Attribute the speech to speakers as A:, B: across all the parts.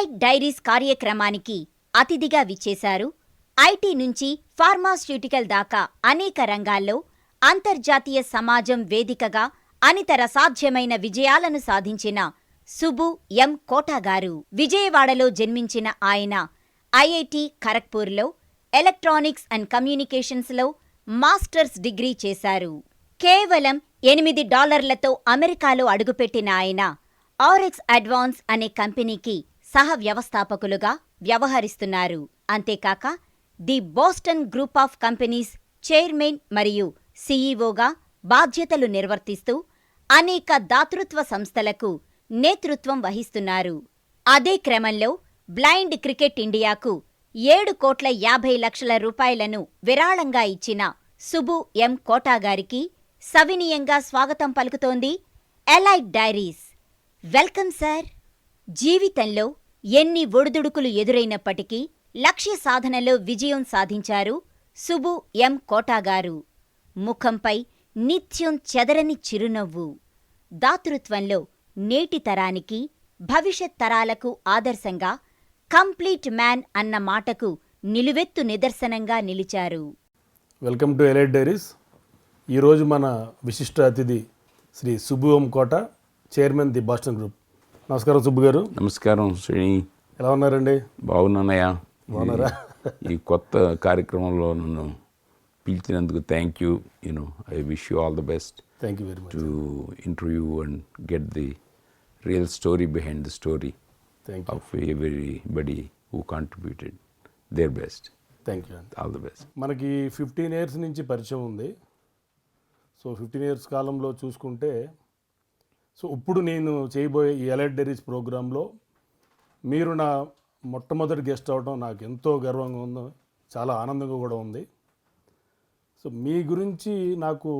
A: Elite diaries కార్యక్రమానికి అతిథిగా విచ్చేశారు ఐటీ నుంచి ఫార్మాస్యూటికల్ దాకా అనేక రంగాల్లో అంతర్జాతీయ సమాజం వేదికగా అనితర సాధ్యమైన విజయాలను సాధించిన సుబు ఎం కోటా గారు. విజయవాడలో జన్మించిన ఆయన ఐఐటి ఖరగ్పూర్లో ఎలక్ట్రానిక్స్ అండ్ కమ్యూనికేషన్స్లో మాస్టర్స్ డిగ్రీ చేశారు. కేవలం $8 అమెరికాలో అడుగుపెట్టిన ఆయన ఆర్ఎక్స్ అడ్వాన్స్ అనే కంపెనీకి సహ వ్యవస్థాపకులుగా వ్యవహరిస్తున్నారు. అంతేకాక the Boston group of companies chairman మరియు సీఈఓగా బాధ్యతలు నిర్వర్తిస్తూ అనేక దాతృత్వ సంస్థలకు నేతృత్వం వహిస్తున్నారు. అదే క్రమంలో బ్లైండ్ క్రికెట్ ఇండియాకు $7,50,00,000 విరాళంగా ఇచ్చిన సుబు ఎం కోటా గారికి సవినీయంగా స్వాగతం పలుకుతోంది ఎలైట్ డైరీస్. Welcome sir. జీవితంలో ఎన్ని ఒడిదుడుకులు ఎదురైనప్పటికీ లక్ష్య సాధనలో విజయం సాధించారు సుబు ఎం కోటా గారు. ముఖంపై నిత్యం చెదరని చిరునవ్వు. దాతృత్వంలో నేటి తరానికి, భవిష్యత్ తరాలకు ఆదర్శంగా కంప్లీట్ మ్యాన్ అన్న మాటకు నిలువెత్తు నిదర్శనంగా నిలిచారు.
B: Welcome to elite diaries. ఈరోజు మన విశిష్ట అతిథి Shri Subu M Kota, chairman the Boston group. నమస్కారం సుబ్బు గారు.
C: నమస్కారం శ్రేణి.
B: ఎలా ఉన్నారండి?
C: బాగున్నానయ్యా.
B: బాగున్నారా?
C: ఈ కొత్త కార్యక్రమంలో నన్ను పిలిచినందుకు thank you. I wish you all the best.
B: Thank you very much.
C: To interview and get the real story behind the story of everybody who contributed their best.
B: Thank you అండి.
C: All the best.
B: మనకి 15 years నుంచి పరిచయం ఉంది. So 15 years కాలంలో చూసుకుంటే, so ఇప్పుడు నేను చేయబోయే ఈ ఎలైట్ డైరీస్ ప్రోగ్రాంలో మీరు నా మొట్టమొదటి గెస్ట్ అవ్వడం నాకు ఎంతో గర్వంగా ఉంది, చాలా ఆనందంగా కూడా ఉంది. సో మీ గురించి నాకు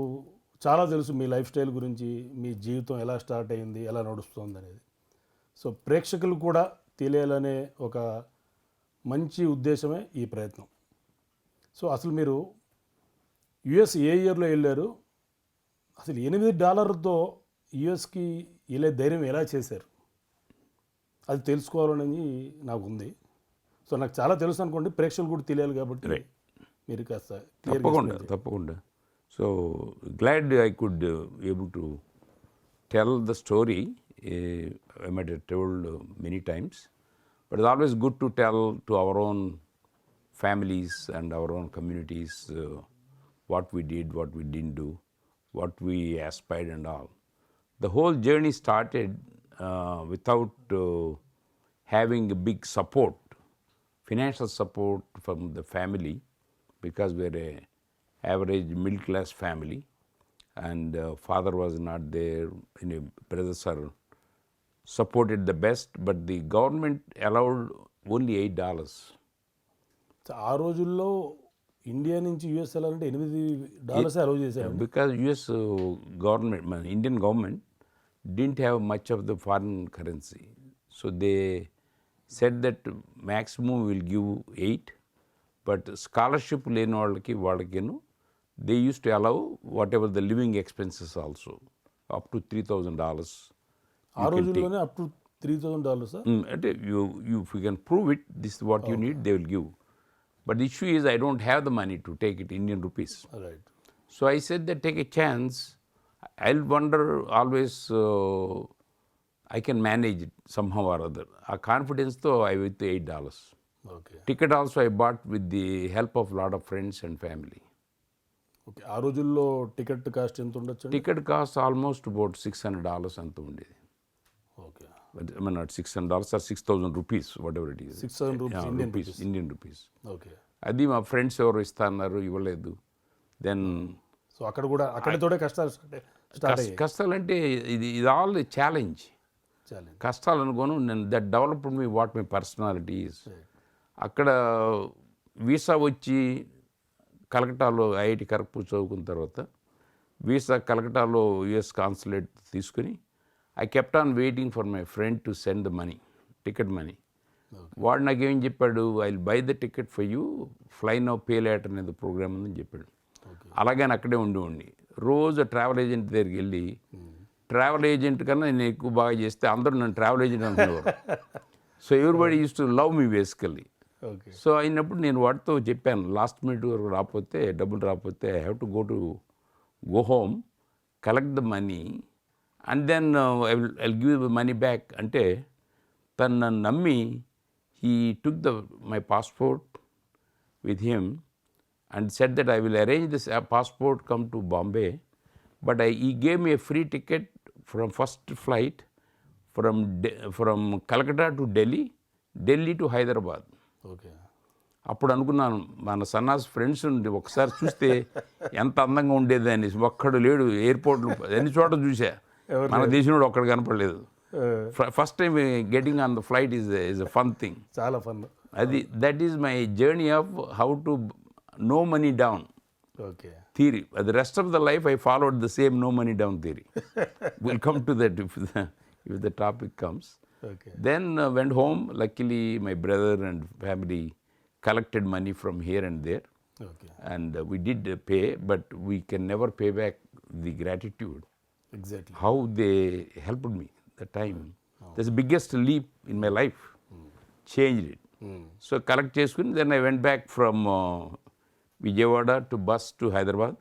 B: చాలా తెలుసు, మీ లైఫ్ స్టైల్ గురించి, మీ జీవితం ఎలా స్టార్ట్ అయింది, ఎలా నడుస్తుంది అనేది. సో ప్రేక్షకులు కూడా తెలియాలనే ఒక మంచి ఉద్దేశమే ఈ ప్రయత్నం. సో అసలు మీరు యుఎస్ ఏ ఇయర్లో వెళ్ళారు? అసలు $8 యుఎస్కి వెళ్ళే ధైర్యం ఎలా చేశారు? అది తెలుసుకోవాలని నాకు ఉంది. సో నాకు చాలా తెలుసు అనుకోండి, ప్రేక్షకులు కూడా తెలియాలి కాబట్టి మీరు కాస్త
C: తప్పకుండా. So glad I could able to tell the story. I might have told many times, but it's always good to tell to our own families and our own communities what we did, what we didn't do, what we aspired and all. The whole journey started without having a big support, financial support from the family, because we're a average middle class family, and father was not there. Brothers are supported the best, but the government allowed only $8.
B: ఆ రోజుల్లో India నుంచి US వెళ్ళాలంటే $8 allow చేశారు.
C: Because US government, Indian government didn't have much of the foreign currency, so they said that maximum will give 8, but scholarship లేని వాళ్ళకి they used to allow whatever the living expenses also up to $3,000.
B: ఆ రోజుల్లోనే up to $3,000.
C: అంటే if you can prove it, this is what you need, they will give. But the issue is I don't have the money to take it Indian rupees.
B: Right.
C: So I said that take a chance. I'll wonder always, I can manage it somehow or other. A confidence though I with $8.
B: Okay.
C: Ticket also I bought with the help of lot of friends and family.
B: Okay. ఆ రోజుల్లో ticket cost ఎంత ఉండొచ్చు?
C: Ticket cost almost about $600 అంత ఉండేది.
B: Okay.
C: But I mean not $600 or 6,000 rupees, whatever it is.
B: 6,000 rupees,
C: Indian rupees.
B: Okay.
C: అది మా friends ఎవరు ఇస్తున్నారు, ఇవ్వలేదు. దెన్
B: సో అక్కడితోనే కష్టాలు స్టార్ట్ అయ్యాయి.
C: కష్టాలంటే ఇది ఆల్ ఛాలెంజ్. కష్టాలు అనుకోను నేను that developed me what my personality is. అక్కడ వీసా వచ్చి కలకటాలో ఐఐటి ఖరగ్పూర్ చదువుకున్న తర్వాత వీసా కలకటాలో యుఎస్ కాన్సులేట్ తీసుకుని I kept on waiting for my friend to send the money, ticket money. వాడు నాకేం చెప్పాడు, I will buy the ticket for you, fly now pay later అనేది programme ఉందని చెప్పాడు. అలాగే అక్కడే ఉండి రోజు ట్రావెల్ ఏజెంట్ దగ్గరికి వెళ్ళి ట్రావెల్ ఏజెంట్ కన్నా నేను ఎక్కువ బాగా చేస్తే అందరూ నన్ను ట్రావెల్ ఏజెంట్ అనుకునేవారు. So everybody use to love me basically.
B: Okay.
C: So అయినప్పుడు నేను వాటితో చెప్పాను, లాస్ట్ మినిట్ వరకు రాకపోతే, డబ్బులు రాకపోతే I have to go home, collect the money and then I give the money back అంటే తను నన్ను నమ్మి he took my passport with him and said that I will arrange this passport, come to Bombay, but he gave me a free ticket from first flight from Calcutta to Delhi to Hyderabad.
B: Okay.
C: అప్పుడు అనుకున్నాను మన సన్నాస్ friends ఒకసారి చూస్తే ఎంత అందంగా ఉండేది అని. ఒక్కడు లేడు ఎయిర్పోర్ట్లో, అన్ని చోట్ల చూసా, మన దేశంలో ఒక్కడు కనపడలేదు. First time getting on the flight is a fun thing.
B: చాలా ఫన్.
C: అది that is my journey of how to no money down
B: Okay.
C: theory. The rest of the life I followed the same no money down theory. We'll come to that if the topic comes.
B: Okay.
C: Then went home. Luckily my brother and family collected money from here and there.
B: Okay.
C: And we did pay, but we can never pay back the gratitude.
B: Exactly.
C: How they helped me the time. That's the biggest leap in my life. Changed it. So collect cheskuni, then I went back from Vijayawada to bus to Hyderabad.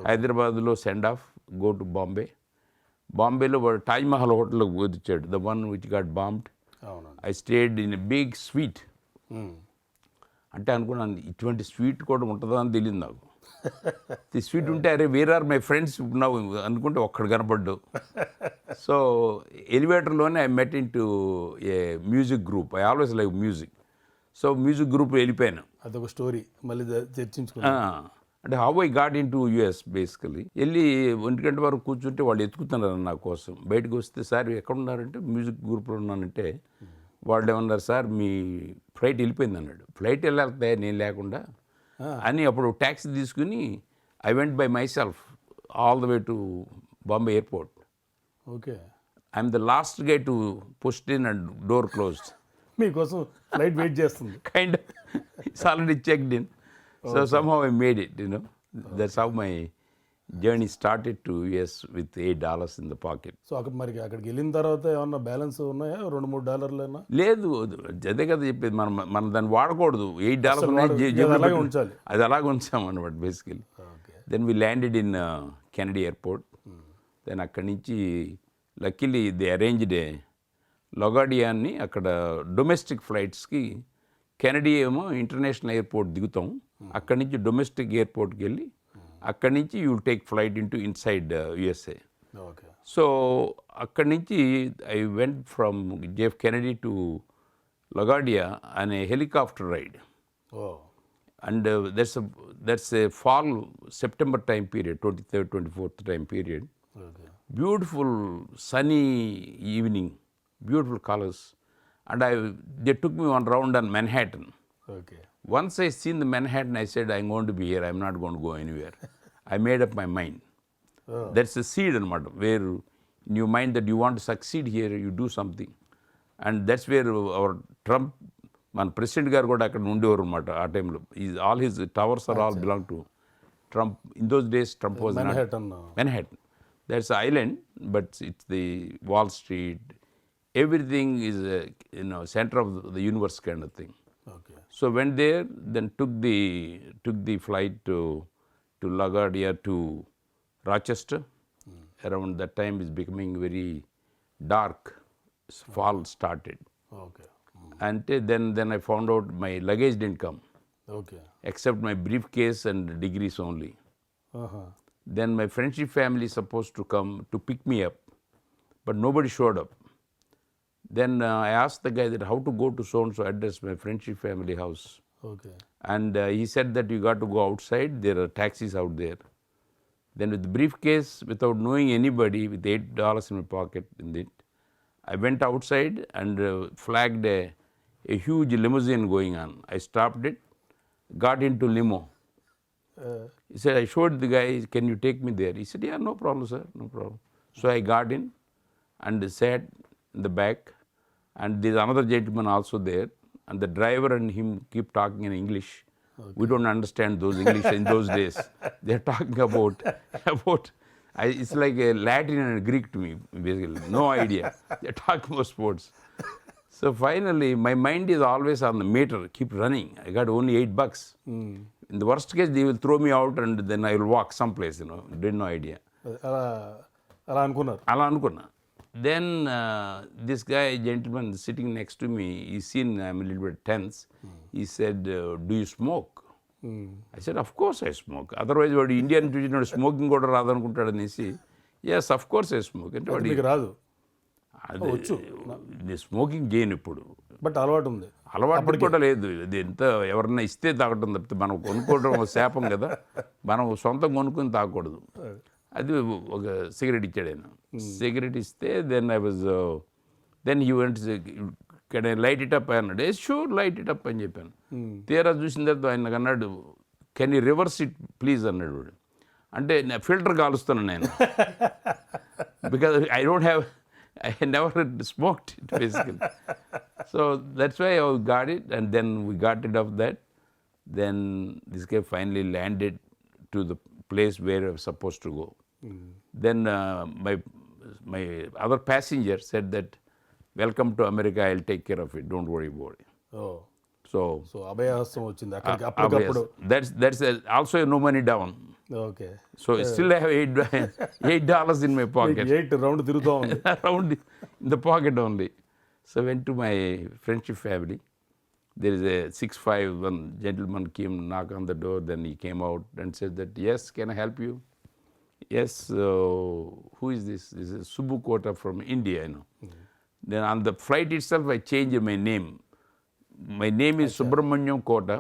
C: Hyderabad lo send off, go to Bombay. Bombay lo Taj Mahal hotel lo kudichadu, the one which got bombed.
B: అవునండి.
C: I stayed in a big suite. అంటే అనుకున్నాను ఇటువంటి sweet కూడా ఉంటుందా అని తెలియదు నాకు. ఈ స్వీట్ ఉంటే అరే వేర్ ఆర్ మై ఫ్రెండ్స్ ఉన్నావు అనుకుంటే ఒక్కడు కనపడ్డు. సో ఎలివేటర్లోనే I met into a music group. I always like music. So music group వెళ్ళిపోయాను.
B: అదొక స్టోరీ మళ్ళీ చర్చించుకున్నాం.
C: అంటే how I got into US basically. వెళ్ళి 1 గంట వరకు కూర్చుంటే వాళ్ళు ఎత్తుకుతున్నారు నా కోసం. బయటకు వస్తే సార్ ఎక్కడ ఉన్నారంటే మ్యూజిక్ గ్రూప్లో ఉన్నానంటే వాళ్ళు ఏమన్నారు, సార్ మీ ఫ్లైట్ వెళ్ళిపోయింది అన్నాడు. ఫ్లైట్ వెళ్ళాలి నేను లేకుండా అని. అప్పుడు ట్యాక్సీ తీసుకుని I went by my self all the way to Bombay airport.
B: Okay.
C: I'm the last guy to pushed in and door closed.
B: మీకోసం ఫ్లైట్ వెయిట్ చేస్తుంది.
C: Kind of. It's already checked in. So somehow I made it, That's how my journey started to US with $8 in the pocket.
B: So అక్కడికి వెళ్ళిన తర్వాత ఏమన్నా balance ఉన్నాయా? $2-3
C: లేదు, అదే కదా చెప్పేది, మనం దాన్ని వాడకూడదు. $8
B: అలాగే ఉంచాలి.
C: అది అలాగే ఉంచాం అనమాట basically. Then we landed in Kennedy airport. Then అక్కడి నుంచి luckily they arranged a LaGuardia అని, అక్కడ డొమెస్టిక్ ఫ్లైట్స్కి కెనడీ ఏమో ఇంటర్నేషనల్ ఎయిర్పోర్ట్ దిగుతాం, అక్కడి నుంచి డొమెస్టిక్ ఎయిర్పోర్ట్కి వెళ్ళి అక్కడి నుంచి you will take flight inside USA.
B: Okay.
C: So అక్కడి నుంచి I went from JF Kennedy to LaGuardia అనే helicopter ride. And that's a fall September time period, 23rd, 24th time period. Beautiful sunny evening, beautiful colors, and they took me one round on Manhattan.
B: Okay.
C: Once I seen the Manhattan, I said, I'm going to be here, I'm not going to go anywhere. I made up my mind. That's a seed where in your mind that you want to succeed here, you do something. And that's where our Trump, మన president గారు కూడా అక్కడ ఉండేవారు అనమాట ఆ టైంలో. All his towers are all belong to Trump. In those days, Trump was Manhattan. That's an island, but it's the Wall Street. Everything is center of the universe kind of thing.
B: Okay.
C: So went there, then took the flight to LaGuardia to Rochester. Around that time is becoming very dark. Fall started.
B: Okay.
C: And then I found out my luggage didn't come.
B: Okay.
C: Except my briefcase and degrees only. Then my friendship family is supposed to come to pick me up, but nobody showed up. Then I asked the guy that how to go to so-and-so address, my friendship family house.
B: Okay.
C: And he said that you got to go outside, there are taxis out there. Then with the briefcase, without knowing anybody, with $8 in my pocket in it, I went outside and flagged a huge limousine going on. I stopped it, got into limo. He said, I showed the guy, can you take me there? He said, yeah, no problem, sir, no problem. So I got in and sat in the back, and there's another gentleman also there, and the driver and him keep talking in English. Okay. We don't understand those English in those days. They're talking about it's like a Latin and Greek to me, basically. No idea. They're talking about sports. So finally, my mind is always on the meter, keep running. I got only $8. In the worst case, they will throw me out and then I will walk someplace, did no idea.
B: అలా అలా అనుకున్నారు.
C: అలా అనుకున్నా. Then this guy, gentleman sitting next to me, he seen I'm a little bit tense. He said, do you smoke? I said, of course I smoke. Otherwise, వాడు Indian చూసినాడు smoking కూడా రాదనుకుంటాడు అనేసి, yes, of course I smoke. అంటే వాడు
B: మీకు రాదు,
C: ఇది smoking చేయను ఇప్పుడు.
B: బట్ అలవాటు ఉంది.
C: అలవాటు కూడా లేదు. ఇది ఎంత ఎవరన్నా ఇస్తే తాగటం తప్పితే మనం కొనుక్కోవడం శాపం కదా, మనం సొంతం కొనుక్కొని తాగకూడదు. అది ఒక సిగరెట్ ఇచ్చాడు ఆయన. సిగరెట్ ఇస్తే then I was then he went can I light it up అన్నాడు. షూర్ లైట్ ఇట్ అప్ అని చెప్పాను. తీరా చూసిన తర్వాత ఆయన అన్నాడు, can you reverse it please అన్నాడు వాడు. అంటే ఫిల్టర్ కాలుస్తాను నేను, because I don't have I never smoked it basically. So that's why I got it, and then we got rid of that. Then this guy finally landed to the place where I was supposed to go. Then my other passenger said that, welcome to America, I'll take care of it, don't worry about it.
B: Oh.
C: So
B: అభయహస్తం వచ్చింది అక్కడికి అప్పటికప్పుడు.
C: That's also no money down.
B: Okay.
C: So I still have $8 in my pocket.
B: 8 round తిరుగుతూ ఉంది.
C: Around in the pocket only. So I went to my friendship family. There is a 6'5", one gentleman came, knock on the door, then he came out and said that, yes, can I help you? Yes, who is this? This is Subu Kota from India, Then on the flight itself, I changed my name. My name is Subu Kota.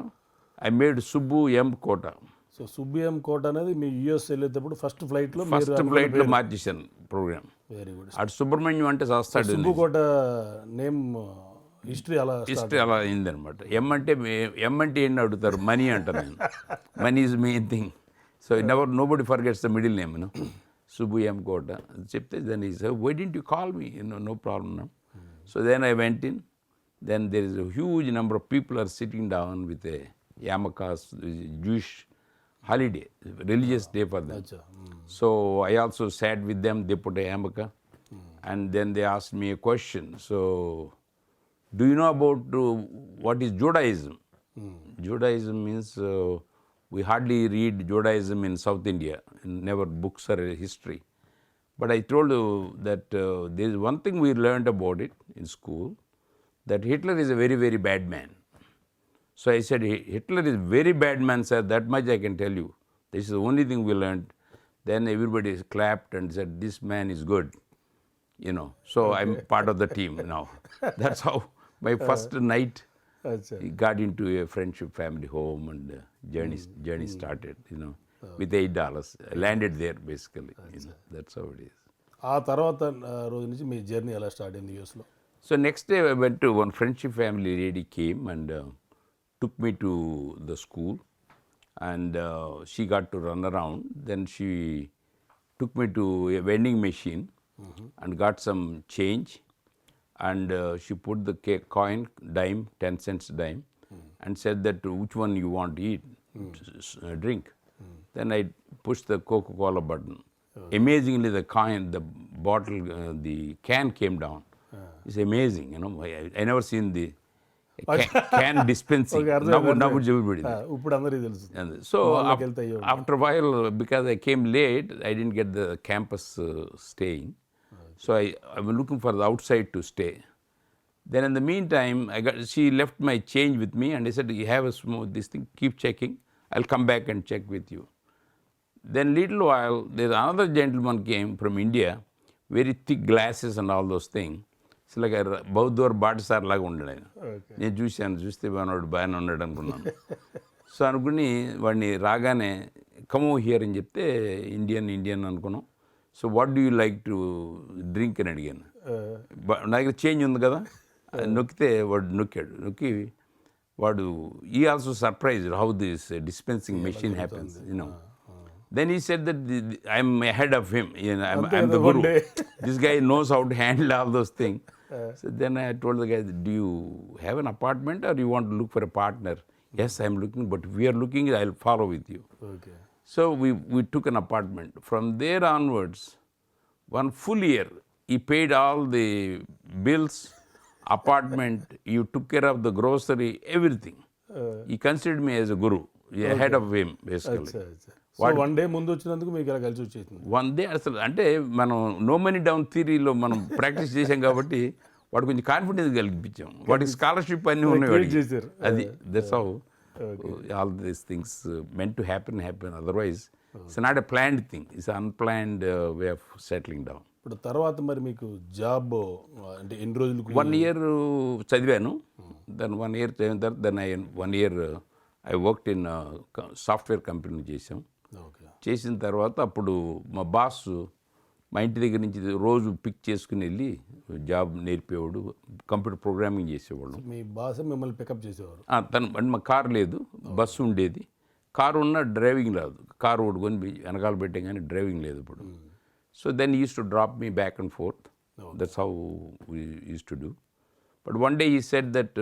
C: I made Subu M Kota.
B: So Subbu M Kota అనేది మీ US వెళ్ళేటప్పుడు first ఫ్లైట్లో
C: మార్చేశాను programme.
B: Very good.
C: అటు సుబ్రహ్మణ్యం అంటే వస్తాడు.
B: సుబ్బు కోట name history అలా
C: అయిందనమాట. ఎం అంటే ఏంటి అడుగుతారు, మనీ అంటారు. నేను money is main thing. So nobody forgets the middle name, Subbu M Kota చెప్తే then is why didn't you call me, no problem. So then I went in. Then there is a huge number of people are sitting down with a yarmulkes, Jewish holiday, religious day for them. So I also sat with them. They put a yarmulke, and then they asked me a question. So, do you know about what is Judaism? Judaism means we hardly read Judaism in South India, never books or history. But I told you that there is one thing we learned about it in school, that Hitler is a very, very bad man. So I said, Hitler is very bad man, sir, that much I can tell you. This is the only thing we learned. Then everybody clapped and said, this man is good, So okay. I'm part of the team now. That's how my first night got into a friendship family home, and journey started, with $8. I landed there basically, That's how it is.
B: ఆ తర్వాత రోజు నుంచి మీ journey ఎలా start అయింది యూఎస్లో?
C: So next day I went to one friendship family lady came and took me to the school, and she got to run around. Then she took me to a vending machine and got some change, and she put the coin, dime, 10 cents dime, and said that which one you want to eat, drink. Then I pushed the Coca-Cola button. Amazingly, the coin, the bottle, the can came down. It's amazing, I never seen the can dispensing.
B: ఇప్పుడు అందరికీ తెలుసు.
C: So after a while, because I came late, I didn't get the campus staying. So I was looking for the outside to stay. Then in the meantime, she left my change with me, and I said, you have this thing, keep checking. I'll come back and check with you. Then little while, there's another gentleman came from India, very thick glasses and all those things. It's like a బౌద్ధర్ బాటసార్ లాగా ఉండడు ఆయన. నేను చూస్తే బాగానే ఉన్నాడు అనుకున్నాను. So అనుకుని వాడిని రాగానే కమ్ ఓవర్ హియర్ అని చెప్తే ఇండియన్ అనుకున్నాం. So what do you like to drink అని అడిగాను. నా దగ్గర చేంజ్ ఉంది కదా, నొక్కితే వాడు నొక్కి వాడు ఈ also surprise how this dispensing machine happens, Then he said that I'm ahead of him. I'm the guru. This guy knows how to handle all those things. So then I told the guy, do you have an apartment or you want to look for a partner? Yes, I'm looking, but if we are looking, I'll follow with you.
B: Okay.
C: So we took an apartment. From there onwards, one full year, he paid all the bills, apartment, you took care of the grocery, everything. He considered me as a guru, ahead of him basically.
B: So one day ముందు వచ్చినందుకు మీకు ఇలా కలిసి వచ్చేసింది.
C: One day అసలు అంటే మనం no money down థియరీలో మనం ప్రాక్టీస్ చేసాం కాబట్టి వాడు కొంచెం కాన్ఫిడెన్స్ కలిగించాం. వాడికి స్కాలర్షిప్ అన్నీ ఉన్నాయి వాడికి.
B: చేశారు.
C: అది that's how all these things meant to happen otherwise it's not a planned thing, it's unplanned way of settling down.
B: ఇప్పుడు తర్వాత మరి మీకు జాబ్ అంటే ఎన్ని రోజులకు?
C: 1 year చదివాను. దెన్ 1 year చదివిన తర్వాత then 1 year I worked in software company చేసాం.
B: ఓకే.
C: చేసిన తర్వాత అప్పుడు మా బాస్ మా ఇంటి దగ్గర నుంచి రోజు పిక్ చేసుకుని వెళ్ళి జాబ్ నేర్పేవాడు, కంప్యూటర్ ప్రోగ్రామింగ్ చేసేవాడు.
B: మీ బాస్ మిమ్మల్ని పికప్ చేసేవారు?
C: తను అంటే మా కార్ లేదు, బస్సు ఉండేది. కారు ఉన్న డ్రైవింగ్ రాదు, కారు ఓడుకొని వెనకాల పెట్టాం కానీ డ్రైవింగ్ లేదు ఇప్పుడు. So then use to drop me back and forth. That's how we use to do. But one day he said that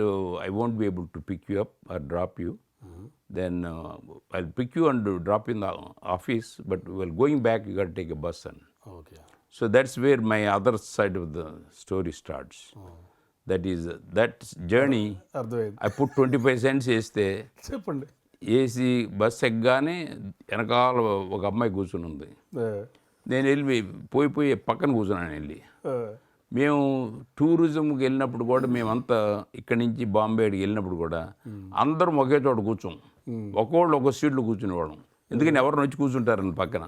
C: I won't be able to pick you up or drop you. Then I'll pick you and drop in the office, but while going back, you got to take a bus. And
B: okay.
C: so that's where my other side of the story starts. That is, that journey,
B: అర్థమైంది.
C: I put 25 cents వేస్తే
B: చెప్పండి.
C: AC bus ఎగ్గానే వెనకాల ఒక అమ్మాయి కూర్చుని ఉంది. నేను వెళ్ళి పోయి పక్కన కూర్చున్నాను వెళ్ళి. మేము టూరిజంకి వెళ్ళినప్పుడు కూడా మేమంతా ఇక్కడి నుంచి బాంబేకి వెళ్ళినప్పుడు కూడా అందరం ఒకే చోట కూర్చోం, ఒక్కోళ్ళు ఒక సీట్లో కూర్చునేవాళ్ళం. ఎందుకని ఎవరిని వచ్చి కూర్చుంటారని పక్కన.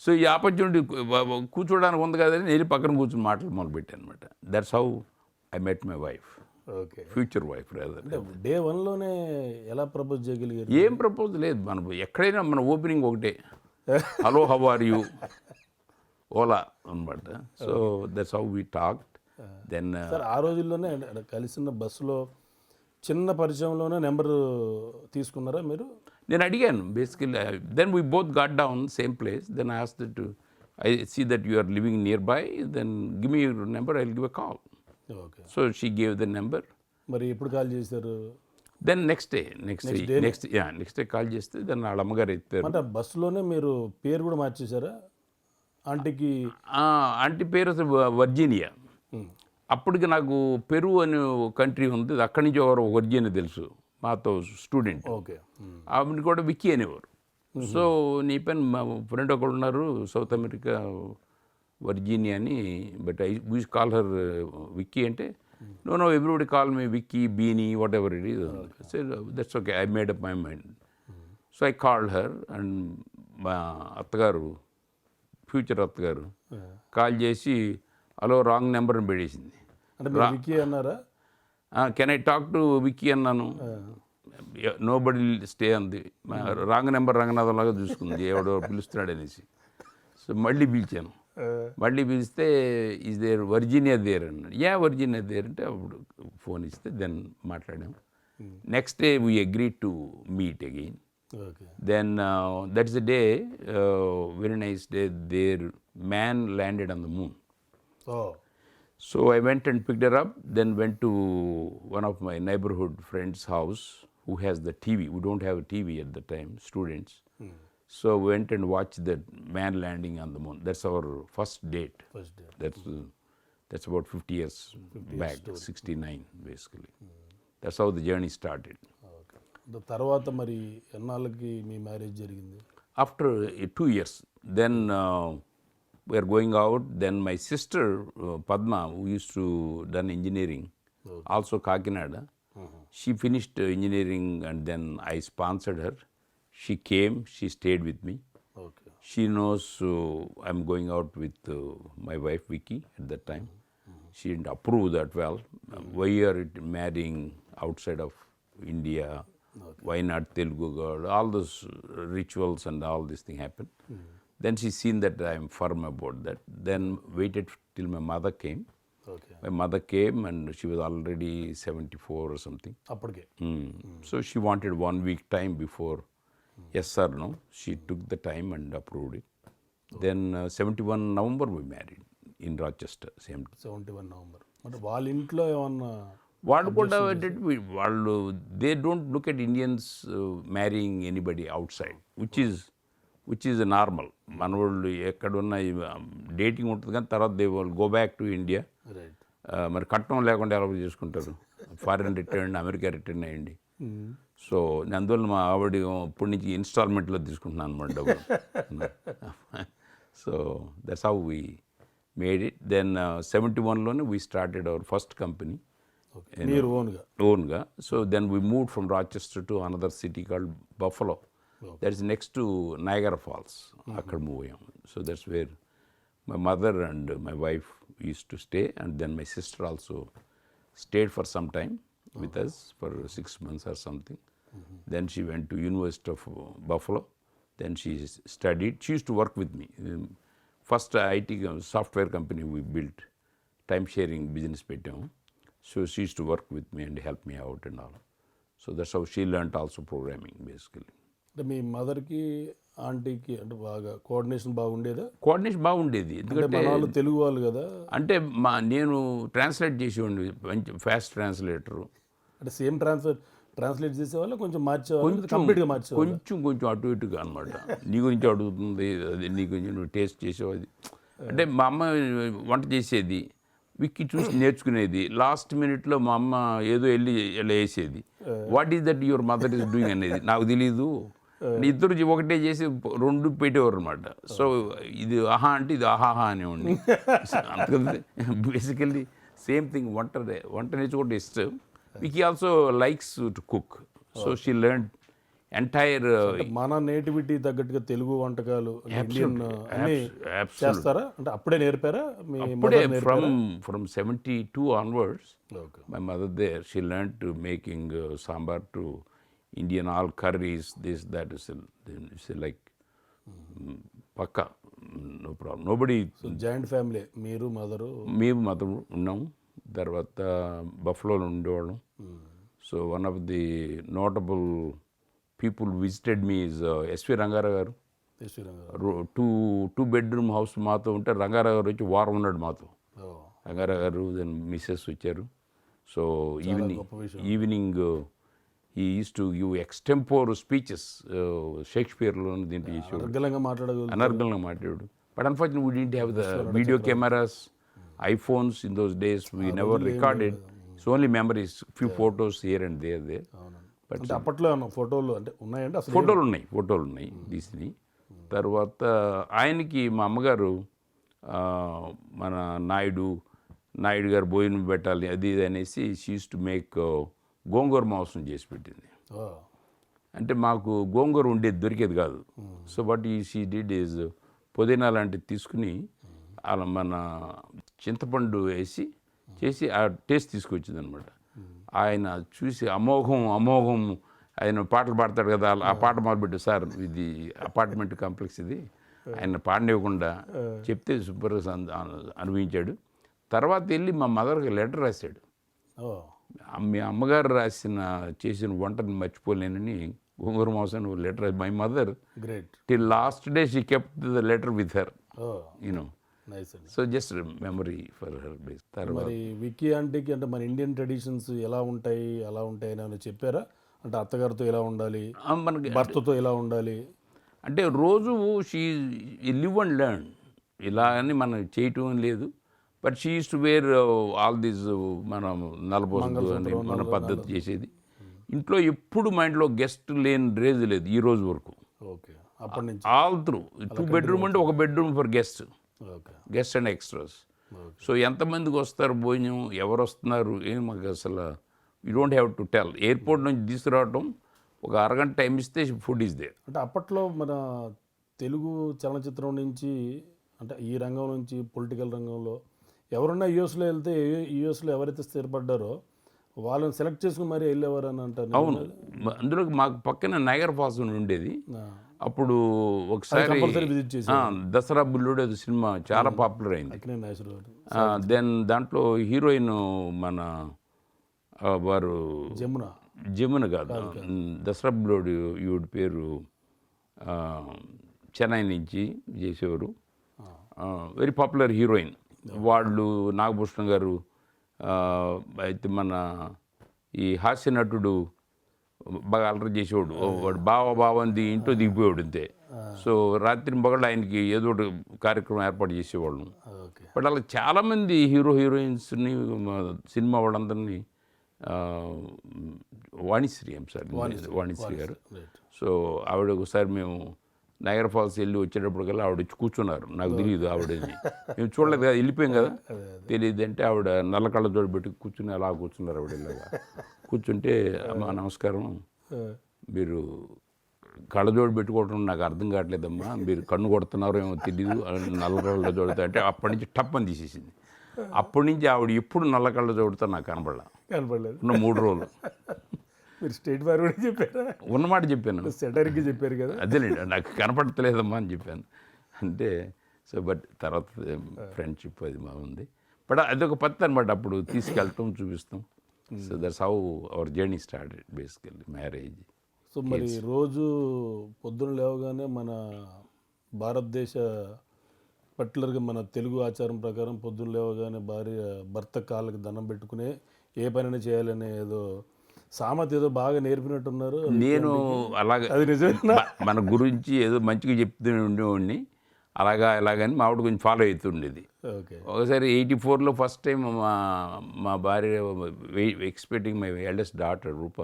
C: సో ఈ ఆపర్చునిటీ కూర్చోడానికి ఉంది కదని నేను పక్కన కూర్చుని మాటలు మొదలుపెట్టాను అనమాట. That's how I met my wife.
B: Okay.
C: Future wife rather.
B: Day వన్లోనే ఎలా ప్రపోజ్ చేయగలిగారు?
C: ఏం ప్రపోజ్ లేదు, మనం ఎక్కడైనా మన ఓపెనింగ్ ఒకటే, హలో హౌ ఆర్ యూ, ఓలా అనమాట. So that's how we talked. Then
B: sir ఆ రోజుల్లోనే కలిసిన బస్సులో చిన్న పరిచయంలోనే నెంబర్ తీసుకున్నారా మీరు?
C: నేను అడిగాను basically. Then we both got down same place. Then I asked that I see that you are living near by, then give me your number, I will give a call.
B: Okay.
C: So she gave the number.
B: మరి ఎప్పుడు call చేశారు?
C: Then next day call చేస్తే then వాళ్ళ అమ్మగారు ఎత్తారు.
B: అంటే బస్సులోనే మీరు పేరు కూడా మార్చేశారా ఆంటీకి?
C: ఆంటీ పేరు వర్జీనియా. అప్పటికి నాకు పెరు అనే కంట్రీ ఉంది, అక్కడి నుంచి ఎవరు వర్జీనియా తెలుసు, మాతో స్టూడెంట్.
B: ఓకే.
C: ఆవిడ కూడా విక్కీ అనేవారు. సో నీ పైన మా ఫ్రెండ్ ఒకడు ఉన్నారు సౌత్ అమెరికా వర్జీనియా అని, but I we call her Vicky అంటే, no everybody call me Vicky, Beenie, whatever it is. So that's okay, I made up my mind. So I called her and మా అత్తగారు, future అత్తగారు call చేసి hello wrong నెంబర్ని పెట్టేసింది.
B: అంటే మీరు విక్కీ అన్నారా?
C: Can I talk to Vicky అన్నాను. నో బడీ స్టే అంది. రాంగ్ నెంబర్ రంగనాథంలాగా చూసుకుంది, ఎవడో పిలుస్తున్నాడు అనేసి. సో మళ్ళీ పిలిచాను. మళ్ళీ పిలిస్తే ఈజ్ దేర్ వర్జీనియా దేర్ అన్నాడు. వర్జీనియా దేర్ అంటే అప్పుడు ఫోన్ ఇస్తే దెన్ మాట్లాడాం. Next day we agree to meet again.
B: Okay.
C: Then that's the day, very nice day, their man landed on the moon.
B: Oh.
C: So I went and picked her up, then went to one of my neighborhood friend's house who has the TV. We don't have a TV at the time, students. So went and watched the man landing on the moon. That's our first date.
B: First date.
C: That's about 50 years back, 69 basically. That's how the journey started.
B: తర్వాత మరి ఎన్నాళ్ళకి మీ marriage జరిగింది?
C: After 2 years, then we are going out. Then my sister Padma, who used to done engineering, also Kakinada, she finished engineering and then I sponsored her. She came, she stayed with me.
B: Okay.
C: She knows I'm going out with my wife Vicky at that time. She didn't approve that well. Why are you marrying outside of India? Why not Telugu girl? All those rituals and all this thing happened. Then she seen that I am firm about that. Then waited till my mother came.
B: Okay.
C: My mother came and she was already 74 or something.
B: అప్పటికే.
C: So she wanted 1 week time before yes or no. She took the time and approved it. Then 71 November we married in Rochester.
B: 71 November. అంటే వాళ్ళ ఇంట్లో ఏమన్నా
C: వాళ్ళు కూడా వాళ్ళు they don't look at Indians marrying anybody outside, which is normal. మన వాళ్ళు ఎక్కడున్న డేటింగ్ ఉంటుంది కానీ తర్వాత they will go back to India.
B: Right.
C: మరి కట్నం లేకుండా ఎలా చేసుకుంటారు? ఫారిన్ రిటర్న్, అమెరికా రిటర్న్ అయ్యండి. సో అందువల్ల మా ఆవిడ ఇప్పటి నుంచి ఇన్స్టాల్మెంట్లో తీసుకుంటున్నాను అనమాట డబ్బులు. So that's how we made it. Then 71లోనే we started our first company
B: మీరు
C: ఓన్గా. So then we move from Rochester to another city called Buffalo. That is next to Niagara Falls. అక్కడ మూవ్ అయ్యాం. So that's where my mother and my wife used to stay, and then my sister also stayed for some time with us for 6 months or something. Then she went to University of Buffalo. Then she studied. She used to work with me. First IT software company we built, time sharing business పెట్టాము. So she used to work with me and help me out and all. So that's how she learnt also programming basically.
B: అంటే మీ మదర్కి ఆంటీకి అంటే బాగా coordination బాగుండేదా?
C: Coordination బాగుండేది, ఎందుకంటే
B: వాళ్ళు తెలుగు వాళ్ళు కదా.
C: అంటే నేను ట్రాన్స్లేట్ చేసేవాడిని, మంచి ఫాస్ట్ ట్రాన్స్లేటరు.
B: అంటే సేమ్ ట్రాన్స్లేట్ చేసేవాళ్ళు కొంచెం మార్చేవాళ్ళు, కంప్లీట్గా మార్చేవాళ్ళు.
C: కొంచెం అటు ఇటుగా అనమాట. నీ గురించి అడుగుతుంది, అది నీ గురించి నువ్వు టేస్ట్ చేసేవాది. అంటే మా అమ్మ వంట చేసేది, విక్కి చూసి నేర్చుకునేది. లాస్ట్ మినిట్లో మా అమ్మ ఏదో వెళ్ళి ఇలా వేసేది. What is that your mother is doing అనేది నాకు తెలీదు. ఇద్దరు ఒకటే చేసి 2 పెట్టేవారు అనమాట. సో ఇది ఆహా అంటే ఇది ఆహాహా అనేవాడిని. అందుకని బేసికల్లీ సేమ్ థింగ్. వంట నేర్చుకుంటే ఇష్టం. Vicky also likes to cook. So she learn entire
B: మన నేటివిటీ తగ్గట్టుగా తెలుగు వంటకాలు ఇండియన్ అన్నీ చేస్తారా? అంటే అప్పుడే నేర్పారా?
C: అప్పుడే from 72 onwards my mother there, she learned to making sambar to Indian all curries, this that is like పక్కా, no problem. Nobody.
B: Joint family, మీరు
C: మదరు ఉన్నాం. తర్వాత బఫ్లోలో ఉండేవాళ్ళం. So one of the notable people visited me is SV Ranga Rao garu. Two bedroom house మాతో ఉంటే రంగారావు గారు వచ్చి వారం ఉన్నాడు మాతో. రంగారావు గారు దెన్ మిస్సెస్ వచ్చారు. So evening he used to give extempore speeches, షేక్స్పియర్లో దీంట్లో చేసేవాడు, అనర్గళంగా మాట్లాడాడు. But unfortunately we didn't have the video cameras, iPhones in those days. We never recorded. It's only memories, few photos here and there.
B: But అప్పట్లో ఫోటోలు అంటే ఉన్నాయండి? అసలు
C: ఫోటోలు ఉన్నాయి తీసినవి. తర్వాత ఆయనకి మా అమ్మగారు మన నాయుడు గారు భోజనం పెట్టాలి అది ఇది అనేసి షీ యూస్ టు మేక్ గోంగూర మాంసం చేసి పెట్టింది. అంటే మాకు గోంగూర ఉండేది దొరికేది కాదు. So but she did is పుదీనా లాంటివి తీసుకుని అలా మన చింతపండు వేసి చేసి ఆ టేస్ట్ తీసుకొచ్చింది అనమాట. ఆయన చూసి అమోఘం ఆయన పాటలు పాడతాడు కదా, ఆ పాట మొదలుపెట్టు సార్, ఇది అపార్ట్మెంట్ కాంప్లెక్స్, ఇది ఆయన పాడనివ్వకుండా చెప్తే సూపర్ అనుభవించాడు. తర్వాత వెళ్ళి మా మదర్కి లెటర్ రాశాడు. మీ అమ్మగారు చేసిన వంటని మర్చిపోలేనని గోంగూర మాంసం letter. My mother till last day she kept the letter with her, you know. So just memory for her base.
B: తర్వాత విక్కీ ఆంటీకి అంటే మన ఇండియన్ ట్రెడిషన్స్ ఎలా ఉంటాయి అని చెప్పారా? అంటే అత్తగారితో ఎలా ఉండాలి, మనకి భర్తతో ఎలా ఉండాలి
C: అంటే రోజు షీ లివ్ అండ్ లెర్న్. ఇలా అని మనం చేయటం లేదు. But she use to wear all these, మనం నలబోసు అని మన పద్ధతి చేసేది. ఇంట్లో ఎప్పుడు మా ఇంట్లో గెస్ట్ లేని రేజ్ లేదు ఈ రోజు వరకు. ఆల్ త్రూ 2 bedroom అంటే 1 bedroom for guest and extras. So ఎంతమందికి వస్తారు భోజనం, ఎవరు వస్తున్నారు ఏం మాకు అసలు you don't have to tell. Airport నుంచి తీసుకురావటం, ఒక అరగంట టైం ఇస్తే ఫుడ్ ఈజ్ దేర్.
B: అంటే అప్పట్లో మన తెలుగు చలనచిత్రం నుంచి అంటే ఈ రంగం నుంచి పొలిటికల్ రంగంలో ఎవరున్నా యూఎస్లో వెళ్తే యూఎస్లో ఎవరైతే స్థిరపడ్డారో వాళ్ళని సెలెక్ట్ చేసుకుని మరీ వెళ్ళేవారు అని అంటారు.
C: అవును, అందులో మాకు పక్కన నైగర్ ఫాల్స్ ఉండేది. అప్పుడు ఒకసారి దసరా బుల్లుడు అది సినిమా చాలా పాపులర్ అయింది. దెన్ దాంట్లో హీరోయిన్ మన వారు జమున కాదు, దసరా బుల్లుడు ఈవిడ పేరు చెన్నై నుంచి చేసేవారు, వెరీ పాపులర్ హీరోయిన్. వాళ్ళు నాగభూషణ్ గారు, అయితే మన ఈ హాస్య నటుడు బాగా అలరి చేసేవాడు, వాడు బావని ఇంట్లో దిగిపోయాడు అంతే. సో రాత్రి పగళ్ళు ఆయనకి ఏదో ఒకటి కార్యక్రమం ఏర్పాటు చేసేవాళ్ళం. బట్ అలా చాలామంది హీరో హీరోయిన్స్ని సినిమా వాళ్ళందరినీ వాణిశ్రీ వాణిశ్రీ గారు. సో ఆవిడ ఒకసారి మేము నగర్ ఫాల్స్ వెళ్ళి వచ్చేటప్పటికల్లా ఆవిడ వచ్చి కూర్చున్నారు. నాకు తెలియదు ఆవిడని, మేము చూడలేదు కదా, వెళ్ళిపోయాం కదా, తెలియదు అంటే ఆవిడ నల్ల కళ్ళ జోడు పెట్టి కూర్చుని అలా కూర్చున్నారు. ఆవిడ ఇలాగా కూర్చుంటే అమ్మా నమస్కారం, మీరు కళ్ళజోడు పెట్టుకోవడం నాకు అర్థం కావట్లేదమ్మా, మీరు కన్ను కొడుతున్నారో ఏమో తెలియదు, నల్ల కళ్ళ జోడుతా అంటే అప్పటి నుంచి టప్పని తీసేసింది. అప్పటి నుంచి ఆవిడ ఎప్పుడు నల్ల కళ్ళ జోడుతా నాకు కనపడలేదు. ఉన్న 3 రోజులు.
B: మీరు స్టేట్ ఫార్వర్డ్ చెప్పారా?
C: ఉన్నమాట చెప్పాను,
B: సెటర్కి చెప్పారు కదా.
C: అదేలేండి, నాకు కనపడతలేదమ్మా అని చెప్పాను. అంటే సో బట్ తర్వాత ఫ్రెండ్షిప్ అది బాగుంది. బట్ అదొక పద్ధతి అనమాట, అప్పుడు తీసుకెళ్ళటం చూపిస్తాం. So that's how our journey started basically marriage.
B: So మరి రోజు పొద్దున లేవగానే మన భారతదేశ పర్టికులర్గా మన తెలుగు ఆచారం ప్రకారం పొద్దున లేవగానే భర్త కాళ్ళకి దండం పెట్టుకునే ఏ పనైనా చేయాలనే ఏదో సామెత ఏదో బాగా నేర్పినట్టున్నారు.
C: నేను అలాగే
B: అది నిజమేనా?
C: మన గురించి ఏదో మంచిగా చెప్తూ ఉండేవాడిని, అలాగని మా ఆవిడ కొంచెం ఫాలో అవుతుండేది. ఒకసారి 84లో ఫస్ట్ టైం మా భార్య ఎక్స్పెక్టింగ్ మై ఎల్డెస్ట్ డాటర్ రూప,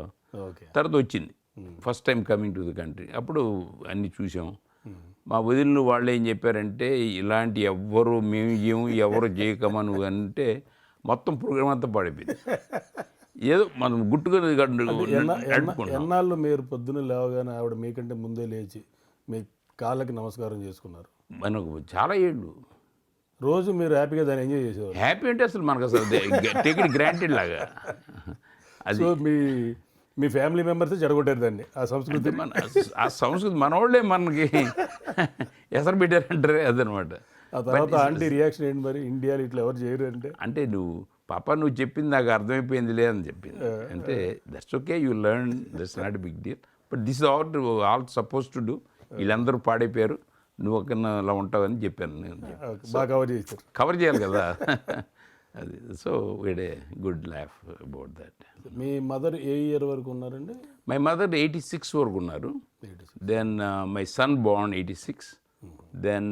C: తర్వాత వచ్చింది first time coming to the country. అప్పుడు అన్నీ చూసాం. మా వదిలిన వాళ్ళు ఏం చెప్పారంటే, ఇలాంటి ఎవ్వరు మేము ఎవరు చేయకమా నువ్వు అంటే మొత్తం ప్రోగ్రామ్ అంతా పడిపోయింది. ఏదో మనం గుట్టుగా
B: ఎన్నాళ్ళు మీరు పొద్దున్న లేవగానే ఆవిడ మీకంటే ముందే లేచి మీ కాళ్ళకి నమస్కారం చేసుకున్నారు?
C: మనకు చాలా ఏళ్ళు
B: రోజు మీరు హ్యాపీగా దాన్ని ఎంజాయ్ చేసేవారు.
C: హ్యాపీ అంటే అసలు మనకు అసలు టేక్ ఇట్ గ్రాంటెడ్ లాగా.
B: అది మీ ఫ్యామిలీ మెంబర్స్ చెడగొట్టారు దాన్ని, ఆ సంస్కృతి.
C: ఆ సంస్కృతి మన వాళ్ళే మనకి ఎసరు పెట్టారంటారే అదనమాట.
B: ఆ తర్వాత ఆంటీ రియాక్షన్ ఏంటి మరి? ఇండియాలో ఇట్లా ఎవరు చేయరు
C: అంటే నువ్వు చెప్పింది నాకు అర్థమైపోయిందిలే అని చెప్పింది. అంటే that's okay, you learn, that's not big deal, but this all suppose to do. వీళ్ళందరూ పాడైపోయారు, నువ్వు ఒక అలా ఉంటావని చెప్పాను. నేను
B: బాగా
C: కవర్ చేయాలి కదా అది. So we'd a good laugh about that.
B: మీ మదర్ ఏ ఇయర్ వరకు ఉన్నారండి?
C: మై మదర్ 86 వరకు ఉన్నారు. Then my son born 86. Then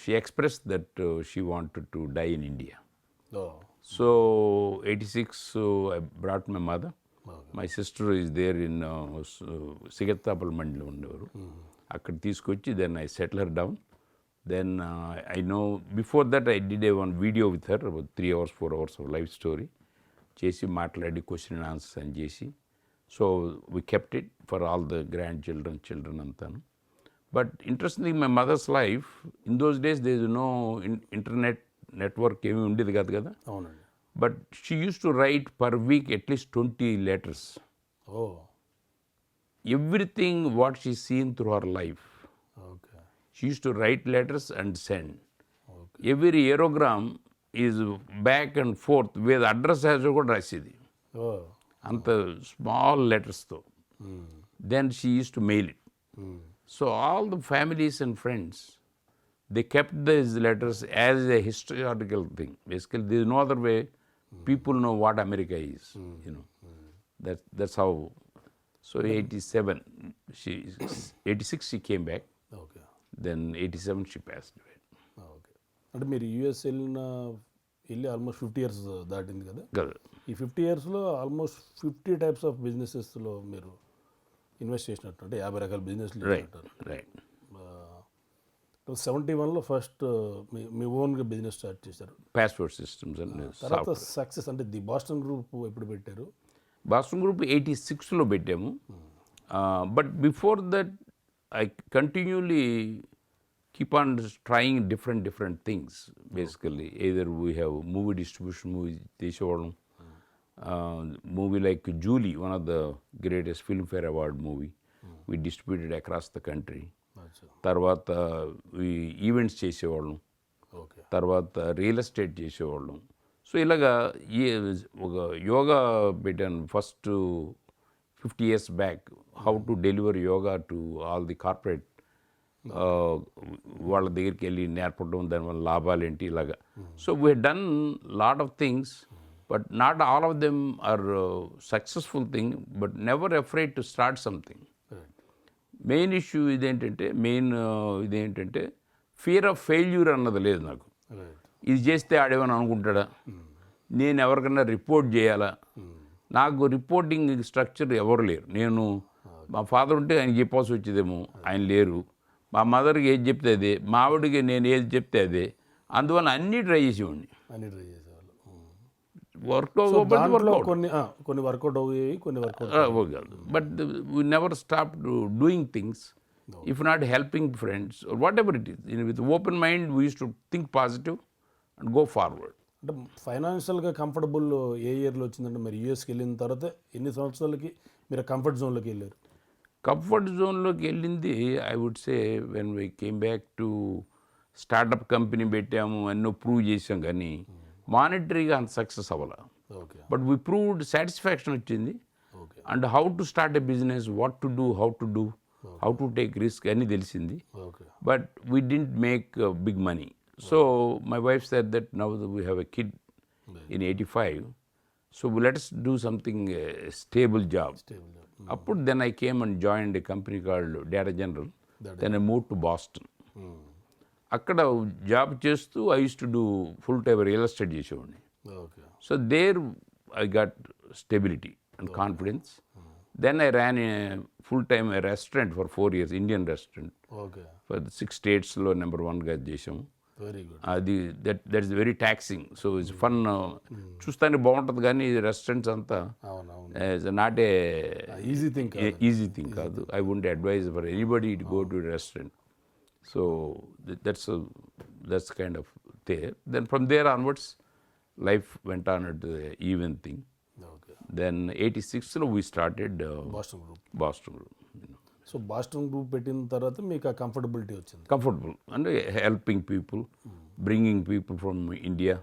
C: she expressed that she wanted to die in India. So 86 I brought my mother. My sister is there in Sigattapal Mandal ఉండేవారు. అక్కడ తీసుకొచ్చి then I settled her down. Then I know before that I did one video with her about 3 hours 4 hours of life story చేసి మాట్లాడి question and answers అని చేసి, so we kept it for all the children అంతాను. But interestingly, my mother's life, in those days there is no internet network ఏమీ ఉండేది కాదు కదా.
B: అవునండి.
C: But she used to write per week at least 20 letters. Everything what she seen through her life. She used to write letters and send. Every aerogram is back and forth with address as కూడా రాసేది. అంత small లెటర్స్తో. Then she used to mail it. So all the families and friends, they kept these letters as a historical thing. Basically, there is no other way people know what America is. That's how. So 86 she came back. Then 87 she passed away.
B: అంటే మీరు US వెళ్ళి almost 50 years దాటింది కదా. ఈ 50 yearsలో almost 50 types of బిజినెసెస్లో మీరు invest చేసినట్టు, అంటే 50 రకాల బిజినెస్లు.
C: రైట్.
B: 71లో ఫస్ట్ మీ ఓన్గా బిజినెస్ స్టార్ట్ చేశారు,
C: పాస్పోర్ట్ సిస్టమ్స్.
B: తర్వాత సక్సెస్ అంటే ది బాస్టన్ గ్రూప్ ఎప్పుడు పెట్టారు?
C: బాస్టన్ గ్రూప్ 86లో పెట్టాము. But before that I continually keep on trying different things. Basically, either we have movie distribution, movie చేసేవాళ్ళం. Movie like Julie, one of the greatest Filmfare Award movie, we distributed across the country. తర్వాత events చేసేవాళ్ళం. తర్వాత real estate చేసేవాళ్ళం. So ఇలాగా ఒక యోగా పెట్టాను first 50 years back, how to deliver yoga to all the corporate. వాళ్ళ దగ్గరికి వెళ్ళి నేర్పడం, దానివల్ల లాభాలు ఏంటి ఇలాగా. So we done lot of things, but not all of them are successful thing, but never afraid to start something. Main issue ఇదేంటంటే fear of failure అన్నది లేదు నాకు. ఇది చేస్తే ఆడేమని అనుకుంటాడా, నేను ఎవరికైనా రిపోర్ట్ చేయాలా, నాకు రిపోర్టింగ్ స్ట్రక్చర్ ఎవరు లేరు. నేను మా ఫాదర్ ఉంటే ఆయన చెప్పాల్సి వచ్చేదేమో, ఆయన లేరు. మా మదర్కి ఏది చెప్తే అదే, మా ఆవిడకి నేను ఏది చెప్తే అదే. అందువల్ల అన్నీ ట్రై చేసేవాడిని.
B: అని ట్రై చేసేవాళ్ళు.
C: వర్క్
B: దాంట్లో కొన్ని వర్కౌట్ అయ్యాయి, కొన్ని వర్కౌట్
C: కాదు. But we never stop doing things if not helping friends what ever it is. With open mind we use to think positive and go forward.
B: అంటే ఫైనాన్షియల్గా కంఫర్టబుల్ ఏ ఇయర్లో వచ్చిందంటే మరి యూఎస్కి వెళ్ళిన తర్వాత ఎన్ని సంవత్సరాలకి మీరు కంఫర్ట్ జోన్లోకి వెళ్ళారు?
C: కంఫర్ట్ జోన్లోకి వెళ్ళింది I would say when we came back to startup company పెట్టాము, ఎన్నో ప్రూవ్ చేసాం, కానీ మానిటరీగా అంత సక్సెస్ అవ్వాల.
B: Okay.
C: But we proved satisfaction వచ్చింది.
B: Okay.
C: And how to start a business, what to do, how to take risk అన్నీ తెలిసింది.
B: Okay.
C: But we didn't make big money. So my wife said that now that we have a kid in 85, so let us do something stable job. Apud then I came and joined a company called Data General. Then I moved to Boston. అక్కడ job చేస్తూ I use to do full time real estate చేసేవాడిని.
B: Okay.
C: So there I got stability and confidence. Then I ran a full-time restaurant for 4 years, Indian restaurant.
B: ఓకే.
C: For the 6 states లో number 1గా చేసాము.
B: Very good.
C: అది that is very taxing. So it's fun. చూస్తానికి బాగుంటుంది, కానీ restaurants అంతా
B: అవునవును
C: నాట్ ఏ
B: ఈజీ థింగ్
C: కాదు. I won't advise for anybody to go to restaurant. So that's kind of there. Then from there onwards life వెంట అన్నట్టు even thing.
B: Okay.
C: Then 86లో we started
B: Boston group. So Boston group పెట్టిన తర్వాత మీకు ఆ comfortability వచ్చింది.
C: Comfortable and helping people, bringing people from India,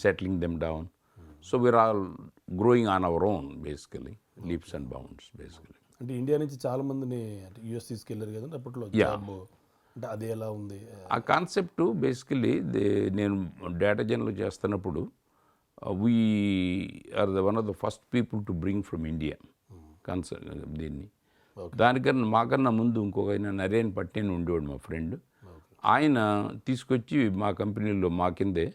C: settling them down. So we're all growing on our own, basically, leaps and bounds, basically.
B: అంటే India నుంచి చాలా మందిని US తీసుకెళ్లారు కదండి అప్పట్లో. జాబ్ అంటే అది ఎలా ఉంది?
C: ఆ కాన్సెప్ట్ బేసికలీ నేను డేటా జర్నల్ చేస్తున్నప్పుడు we are one of the first people to bring from India దీన్ని. దానికన్నా మాకన్నా ముందు ఇంకొక ఆయన నరేన్ పట్టేని ఉండేవాడు, మా ఫ్రెండ్. ఆయన తీసుకొచ్చి మా కంపెనీలో మా కిందే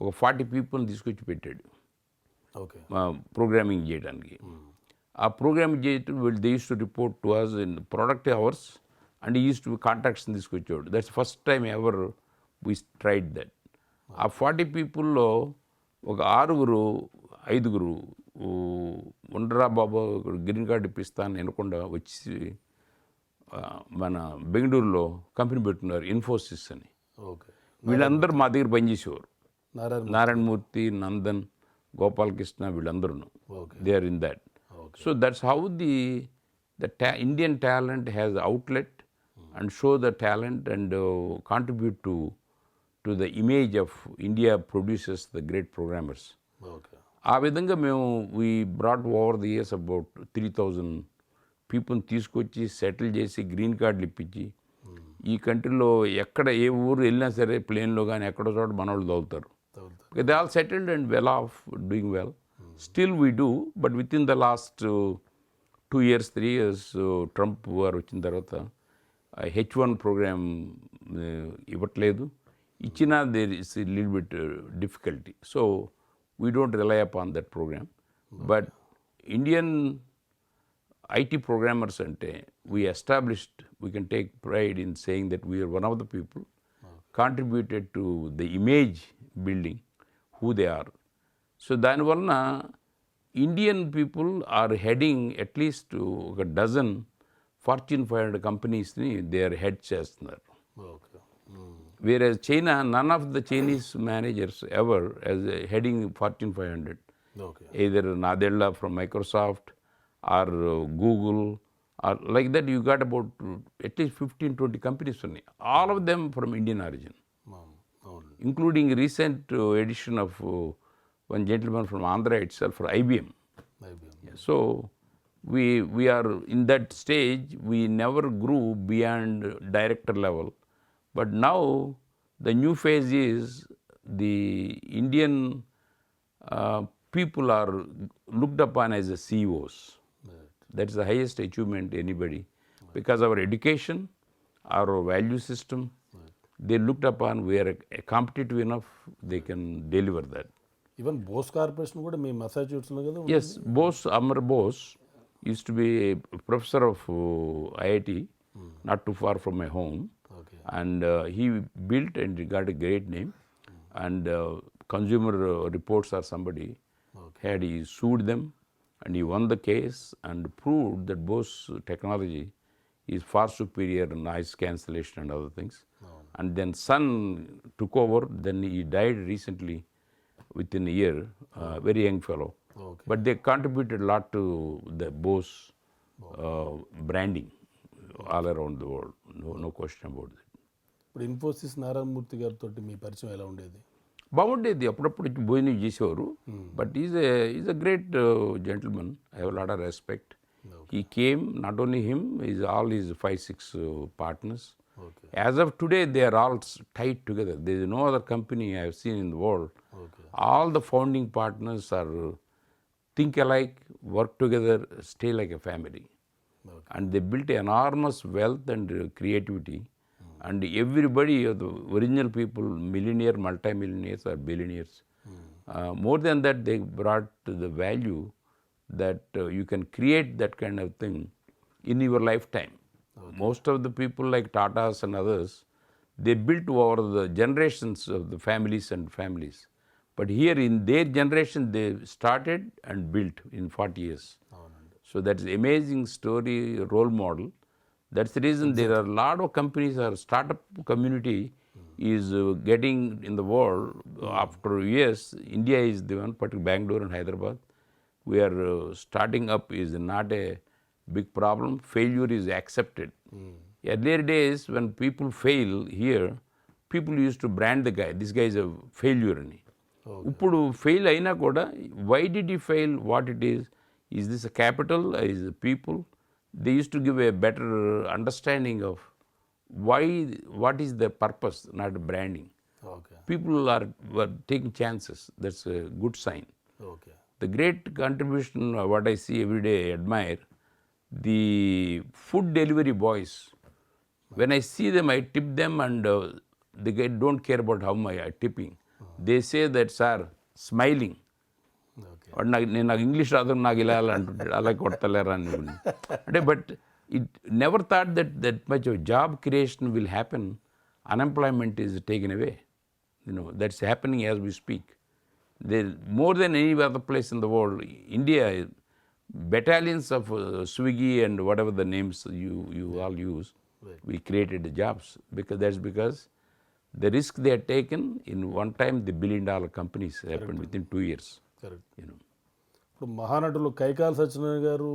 C: ఒక 40 పీపుల్ని తీసుకొచ్చి పెట్టాడు ప్రోగ్రామింగ్ చేయడానికి. ఆ ప్రోగ్రామింగ్ చేయటం వీళ్ళు they use to report to us in product hours and use to కాంటాక్ట్స్ని తీసుకొచ్చేవాడు. That's first time ever we tried that. ఆ 40 పీపుల్లో ఒక 5 ఉండరా బాబు గ్రీన్ కార్డు ఇప్పిస్తాను వినకుండా వచ్చి మన బెంగళూరులో కంపెనీ పెట్టున్నారు, ఇన్ఫోసిస్ అని.
B: ఓకే.
C: వీళ్ళందరూ మా దగ్గర పనిచేసేవారు.
B: నారాయణమూర్తి,
C: నందన్, గోపాలకృష్ణ, వీళ్ళందరూ they are in that. So that's how the Indian talent has outlet and show the talent and contribute to the image of India produces the great programmers.
B: Okay.
C: ఆ విధంగా మేము we brought over the years about 3000 పీపుల్ని తీసుకొచ్చి settle చేసి green కార్డులు ఇప్పించి ఈ కంట్రీలో ఎక్కడ ఏ ఊరు వెళ్ళినా సరే ప్లేన్లో కానీ ఎక్కడో చోట మన వాళ్ళు తగులుతారు. They all settled and well off doing well. Still we do, but within the last 2 years 3 years Trump వారు వచ్చిన తర్వాత H1 ప్రోగ్రామ్ ఇవ్వట్లేదు. ఇచ్చినా there is little bit difficulty. So we don't rely upon that program. But Indian IT programmers ante we established, we can take pride in saying that we are one of the people contributed to the image building who they are. So దానివలన Indian people are heading at least ఒక dozen Fortune 500 కంపెనీస్ని they are head చేస్తున్నారు. Whereas China, none of the Chinese managers ever as heading Fortune 500.
B: Okay.
C: Either Nadella from Microsoft or Google or like that. You got about at least 15-20 companies only. All of them from Indian origin, including recent edition of one gentleman from Andhra itself for IBM. Yeah, so we are in that stage. We never grew beyond director level. But now the new phase is the Indian people are looked upon as the CEOs. That is the highest achievement anybody, because our education, our value system, they looked upon we are competitive enough, they can deliver that.
B: Even Bose corporation కూడా మీ మసాచ్యూట్స్లో కదా ఉంది.
C: Yes, Bose, Amar Bose used to be a professor of IIT, not too far from my home.
B: Okay.
C: And he built and got a great name. And consumer reports or somebody had he sued them, and he won the case and proved that Bose technology is far superior in noise cancellation and other things. And then son took over. Then he died recently, within a year. Very young fellow.
B: Okay.
C: But they contributed a lot to the Bose branding all around the world. No question about it.
B: ఇప్పుడు ఇన్ఫోసిస్ నారాయణమూర్తి గారితో మీ పరిచయం ఎలా ఉండేది?
C: బాగుండేది, అప్పుడప్పుడు వచ్చి భోజనం చేసేవారు. But is a great gentleman. I have lot of respect. He came, not only him, is all his 5-6 partners.
B: Okay.
C: As of today, they are all tied together. There is no other company I have seen in the world.
B: Okay.
C: All the founding partners are think alike, work together, stay like a family.
B: Okay.
C: And they built enormous wealth and creativity. And everybody, the original people, millionaire, multimillionaires or billionaires. More than that, they brought the value that you can create that kind of thing in your lifetime. Most of the people like Tatas and others, they built over the generations of the families and families. But here in their generation, they started and built in 40 years. So that's amazing story, role model. That's the reason there are a lot of companies, our startup community is getting in the world after years. India is the one, particularly Bangalore and Hyderabad. We are starting up is not a big problem. Failure is accepted. Earlier days, when people fail here, people used to brand the guy. This guy is a failure. Uppudu fail aina kuda, why did he fail? What it is? Is this a capital? Is it people? They used to give a better understanding of why, what is the purpose, not branding.
B: Okay.
C: People were taking chances. That's a good sign.
B: Okay.
C: The great contribution, what I see every day, I admire, the food delivery boys. When I see them, I tip them, and they don't care about how much I tipping. They say that, sir, smiling.
B: Okay.
C: వాడు నాకు English రాదు, నాకు ఇలా అలా అంటుంటాడు, అలా కొడతలేరా అని అంటే. But it never thought that much of job creation will happen. Unemployment is taken away. That's happening as we speak. There, more than any other place in the world, India, battalions of Swiggy and whatever the names you all use,
B: Right.
C: we created the jobs. That's because the risk they had taken, in one time the billion-dollar companies happened within 2 years.
B: Correct.
C: You know.
B: ఇప్పుడు మహానటులు కైకాల సత్యనారాయణ గారు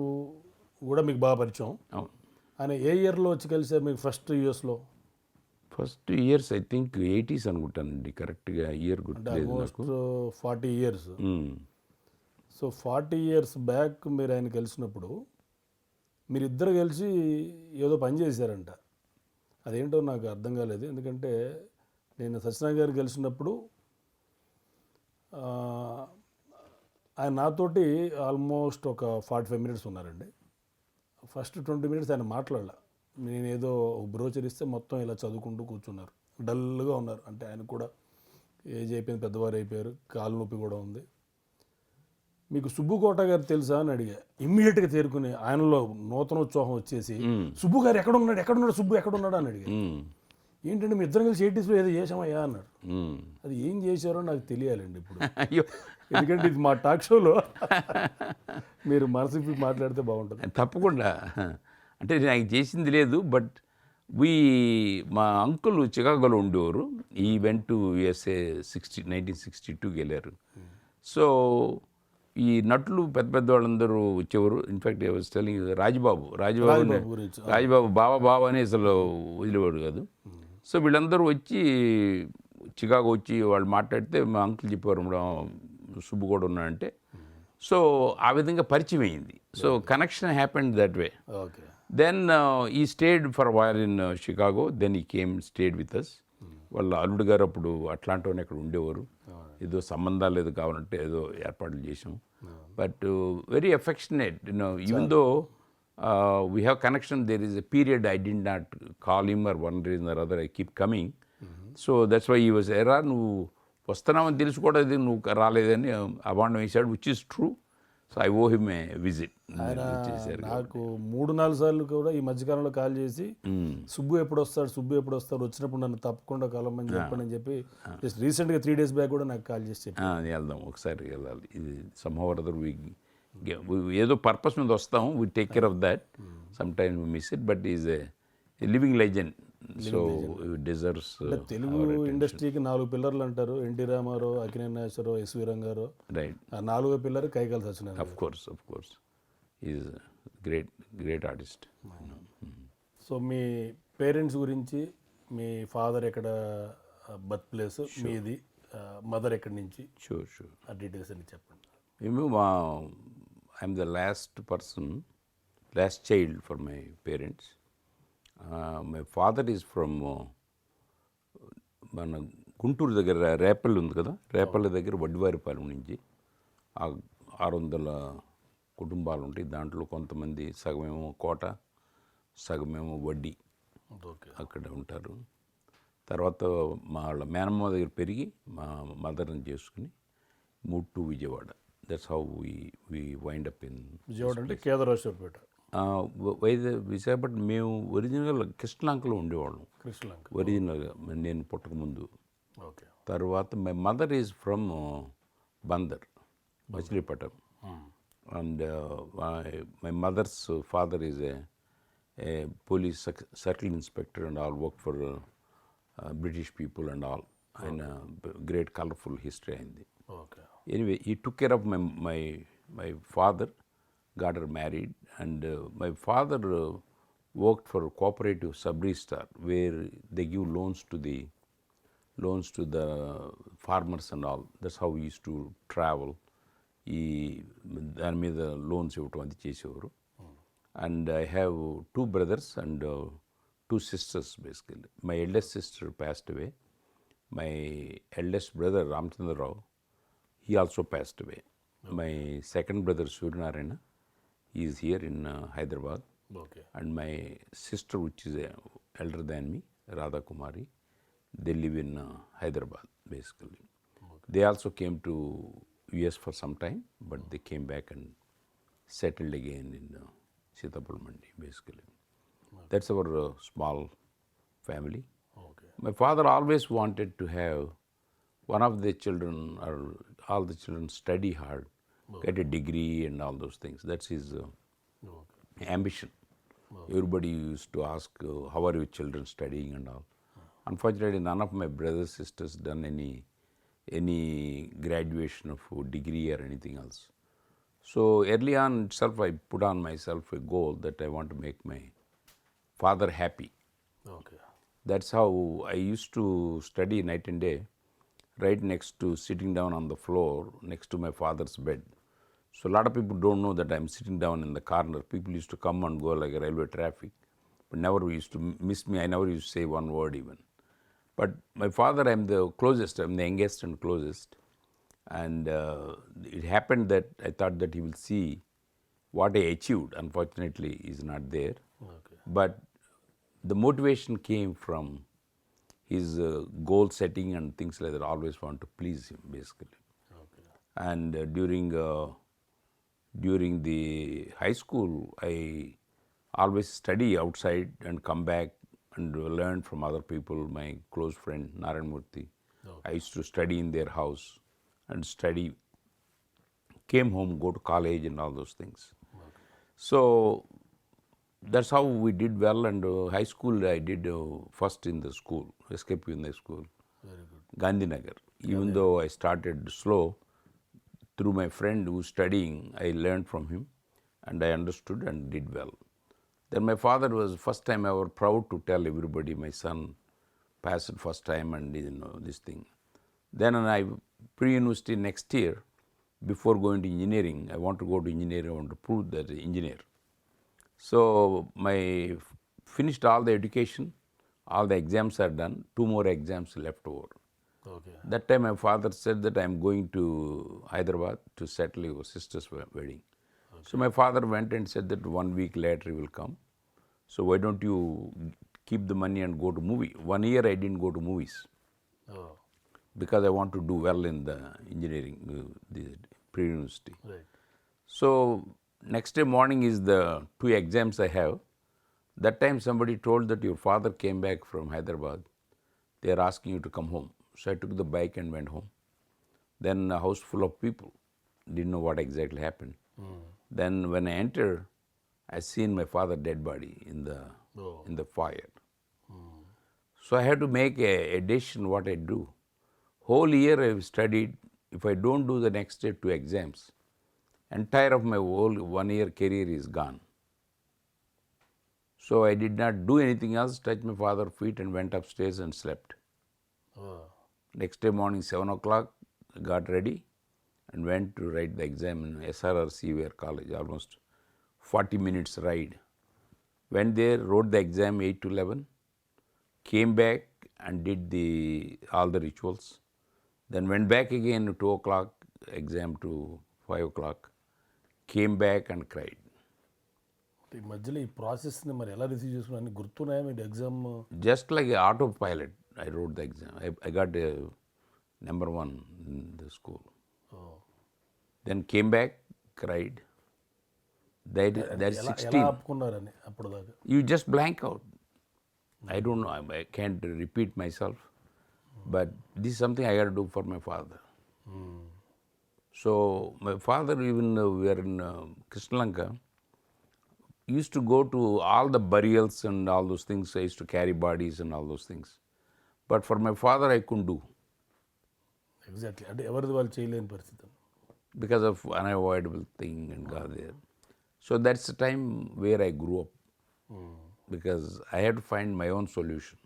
B: కూడా మీకు బాగా పరిచయం.
C: అవును.
B: ఆయన ఏ ఇయర్లో వచ్చి కలిసారు మీకు ఫస్ట్ యూఎస్లో?
C: First years I think 80s అనుకుంటానండి, కరెక్ట్గా ఇయర్
B: అంటే
C: గుర్తులేదు
B: ఆల్మోస్ట్
C: నాకు.
B: 40 years. సో 40 years బ్యాక్ మీరు ఆయన కలిసినప్పుడు మీరిద్దరు కలిసి ఏదో పని చేశారంట. అదేంటో నాకు అర్థం కాలేదు. ఎందుకంటే నేను సత్యనారాయణ గారు కలిసినప్పుడు ఆయన నాతోటి ఆల్మోస్ట్ ఒక 45 minutes ఉన్నారండి. ఫస్ట్ 20 minutes ఆయన మాట్లాడలే. నేను ఏదో బ్రోచర్ ఇస్తే మొత్తం ఇలా చదువుకుంటూ కూర్చున్నారు, డల్గా ఉన్నారు. అంటే ఆయన కూడా ఏజ్ అయిపోయింది, పెద్దవారు అయిపోయారు, కాలు నొప్పి కూడా ఉంది. మీకు సుబ్బు కోట గారు తెలుసా అని అడిగా. ఇమ్మీడియట్గా తేరుకుని ఆయనలో నూతనోత్సాహం వచ్చేసి, సుబ్బు గారు ఎక్కడున్నాడు సుబ్బు ఎక్కడున్నాడు అని అడిగా. ఏంటంటే మీ ఇద్దరం కలిసి 80sలో ఏదో చేసామయ్యా అన్నారు. అది ఏం చేశారో నాకు తెలియాలండి ఇప్పుడు.
C: అయ్యో,
B: ఎందుకంటే ఇది మా టాక్ షోలో మీరు మనసు విప్పి మాట్లాడితే బాగుంటుంది.
C: తప్పకుండా. అంటే నాకు చేసింది లేదు. బట్ మా అంకుల్ చికాగోలో ఉండేవారు. ఈ వెంట్ టు యుఎస్ఏ 1962కి వెళ్ళారు. సో ఈ నటులు పెద్ద పెద్ద వాళ్ళందరూ వచ్చేవారు. In fact I was telling Rajababu
B: గురించి.
C: బావ అని అసలు వదిలేవాడు కాదు. సో వీళ్ళందరూ వచ్చి చికాగో వచ్చి వాళ్ళు మాట్లాడితే మా అంకుల్ చెప్పేవారు, సుబ్బు కూడా ఉన్నాడంటే. సో ఆ విధంగా పరిచయం అయింది. So connection happened that way.
B: Okay.
C: Then he stayed for a while in Chicago. Then he came, stayed with us. వాళ్ళ అల్లుడు గారు అప్పుడు అట్లాంటివన్నీ అక్కడ ఉండేవారు. ఏదో సంబంధాలు ఏదో కావాలంటే ఏదో ఏర్పాట్లు చేసాం. But very affectionate, even though we have connection, there is a period I did not call him, or one reason or other I keep coming. So that's why he was ఎరా నువ్వు వస్తున్నావని తెలిసి కూడా ఇది నువ్వు రాలేదని అబాండం వేసాడు, which is true. So I owe him a visit చేశారు.
B: నాకు 3-4 సార్లు కూడా ఈ మధ్యకాలంలో కాల్ చేసి సుబ్బు ఎప్పుడు వస్తాడు వచ్చినప్పుడు నన్ను తప్పకుండా కలవమని చెప్పండి అని చెప్పి జస్ట్ రీసెంట్గా 3 days బ్యాక్ కూడా నాకు కాల్ చేసి చెప్పాను.
C: వెళ్దాం ఒకసారి వెళ్ళాలి. ఇది సంహవరదర్ ఏదో పర్పస్ మీద వస్తాం, we take care of that. Sometimes we miss it, but is a living legend. So deserves.
B: Telugu ఇండస్ట్రీకి 4 పిల్లర్లు అంటారు. ఎన్టీ రామారావు, అక్కినేని నాగేశ్వరరావు, ఎస్వి రంగారావు.
C: రైట్.
B: ఆ 4వ pillar Kaikala Satyanarayana.
C: Of course is great artist.
B: So మీ పేరెంట్స్ గురించి, మీ ఫాదర్ ఎక్కడ బర్త్ ప్లేస్, మీది మదర్ ఎక్కడి నుంచి,
C: షూర్
B: ఆ డీటెయిల్స్ అన్ని చెప్పండి.
C: మేము I'm the last child for my parents. My father is from మన గుంటూరు దగ్గర రేపల్లి ఉంది కదా, రేపల్లి దగ్గర వడ్డివారిపాలెం నుంచి. 600 కుటుంబాలు ఉంటాయి. దాంట్లో కొంతమంది సగమేమో కోట, సగమేమో వడ్డీ అక్కడ ఉంటారు. తర్వాత వాళ్ళ మేనమ్మ దగ్గర పెరిగి మా మదర్ని చేసుకుని move to Vijayawada. That's how we wind up in
B: Vijayawada. అంటే కేదారేశ్వరపేట.
C: విశాఖపట్నం. మేము ఒరిజినల్ కృష్ణలంకలో ఉండేవాళ్ళం. ఒరిజినల్గా నేను పుట్టకముందు.
B: ఓకే.
C: తర్వాత my mother is from Bandar, Machilipatnam. And my mother's father is a police circle inspector and all, work for British people and all. ఆయన great colourful history అయింది. Anyway, he took care of my father, got her married, and my father worked for a cooperative sub-registrar where they give loans to the farmers and all. That's how we used to travel. దాని మీద loans ఇవ్వటం అది చేసేవారు. And I have 2 brothers and 2 sisters basically. My eldest sister passed away. My eldest brother Ramchandra Rao, he also passed away. My second brother Suryanarayana, he is here in Hyderabad. And my sister, which is elder than me, Radha Kumari, they live in Hyderabad basically. They also came to US for some time, but they came back and settled again in Sitapur Mandi basically. That's our small family. My father always wanted to have one of the children or all the children study hard, get a degree and all those things. That's his ambition. Everybody used to ask, how are your children studying and all. Unfortunately, none of my brothers, sisters done any graduation of degree or anything else. So early on itself, I put on myself a goal that I want to make my father happy. That's how I used to study night and day, right next to sitting down on the floor next to my father's bed. So a lot of people don't know that I'm sitting down in the corner. People used to come and go like a railway traffic, but never used to miss me. I never used to say one word even. But my father, I'm the closest, I'm the youngest and closest. And it happened that I thought that he will see what I achieved. Unfortunately, he's not there. But the motivation came from his goal setting and things like that. I always want to please him basically. And during the high school, I always study outside and come back and learn from other people. My close friend Narayan Murthy, I used to study in their house and study, came home, go to college and all those things. So that's how we did well. And high school I did first in the school, escape in the school.
B: Very good.
C: Gandhinagar. Even though I started slow, through my friend who's studying, I learned from him and I understood and did well. Then my father was first time ever proud to tell everybody my son passed first time and this thing. Then I pre-university next year, before going to engineering, I want to go to engineering, I want to prove that engineer. So my finished all the education, all the exams are done, 2 more exams left over. That time my father said that I am going to Hyderabad to settle your sister's wedding. So my father went and said that 1 week later he will come. So why don't you keep the money and go to movie? 1 year I didn't go to movies.
B: Oh,
C: because I want to do well in the engineering, the pre-university.
B: right.
C: So next day morning is the 2 exams I have. That time somebody told that your father came back from Hyderabad. They are asking you to come home. So I took the bike and went home. Then a house full of people. Didn't know what exactly happened. Then when I entered, I seen my father dead body in the
B: Oh.
C: in the fire. So I had to make a decision what I do. Whole year I have studied. If I don't do the next day 2 exams, entire of my whole 1 year career is gone. So I did not do anything else, touched my father's feet and went upstairs and slept.
B: Oh.
C: Next day morning, 7 o'clock, got ready and went to write the exam in SRRC Ware College, almost 40 minutes ride. Went there, wrote the exam 8 to 11, came back and did all the rituals. Then went back again at 2 o'clock, exam to 5 o'clock, came back and cried.
B: ఈ మధ్యలో ఈ ప్రాసెస్ని మరి ఎలా receive చేసుకున్నా అన్ని గుర్తున్నాయా మీరు exam?
C: Just like an autopilot, I wrote the exam. I got a number 1 in the school. Then came back, cried. That's
B: ఎలా
C: 16.
B: ఆపుకున్నారని అప్పుడు దాకా?
C: You just blank out. I don't know, I can't repeat myself, but this is something I got to do for my father. So my father, even we are in Sri Lanka, used to go to all the burials and all those things. I used to carry bodies and all those things. But for my father, I couldn't do
B: exactly, అంటే ఎవరిది వాళ్ళు చేయలేని పరిస్థితి.
C: because of unavoidable thing and got there. So that's the time where I grew up, because I had to find my own solution.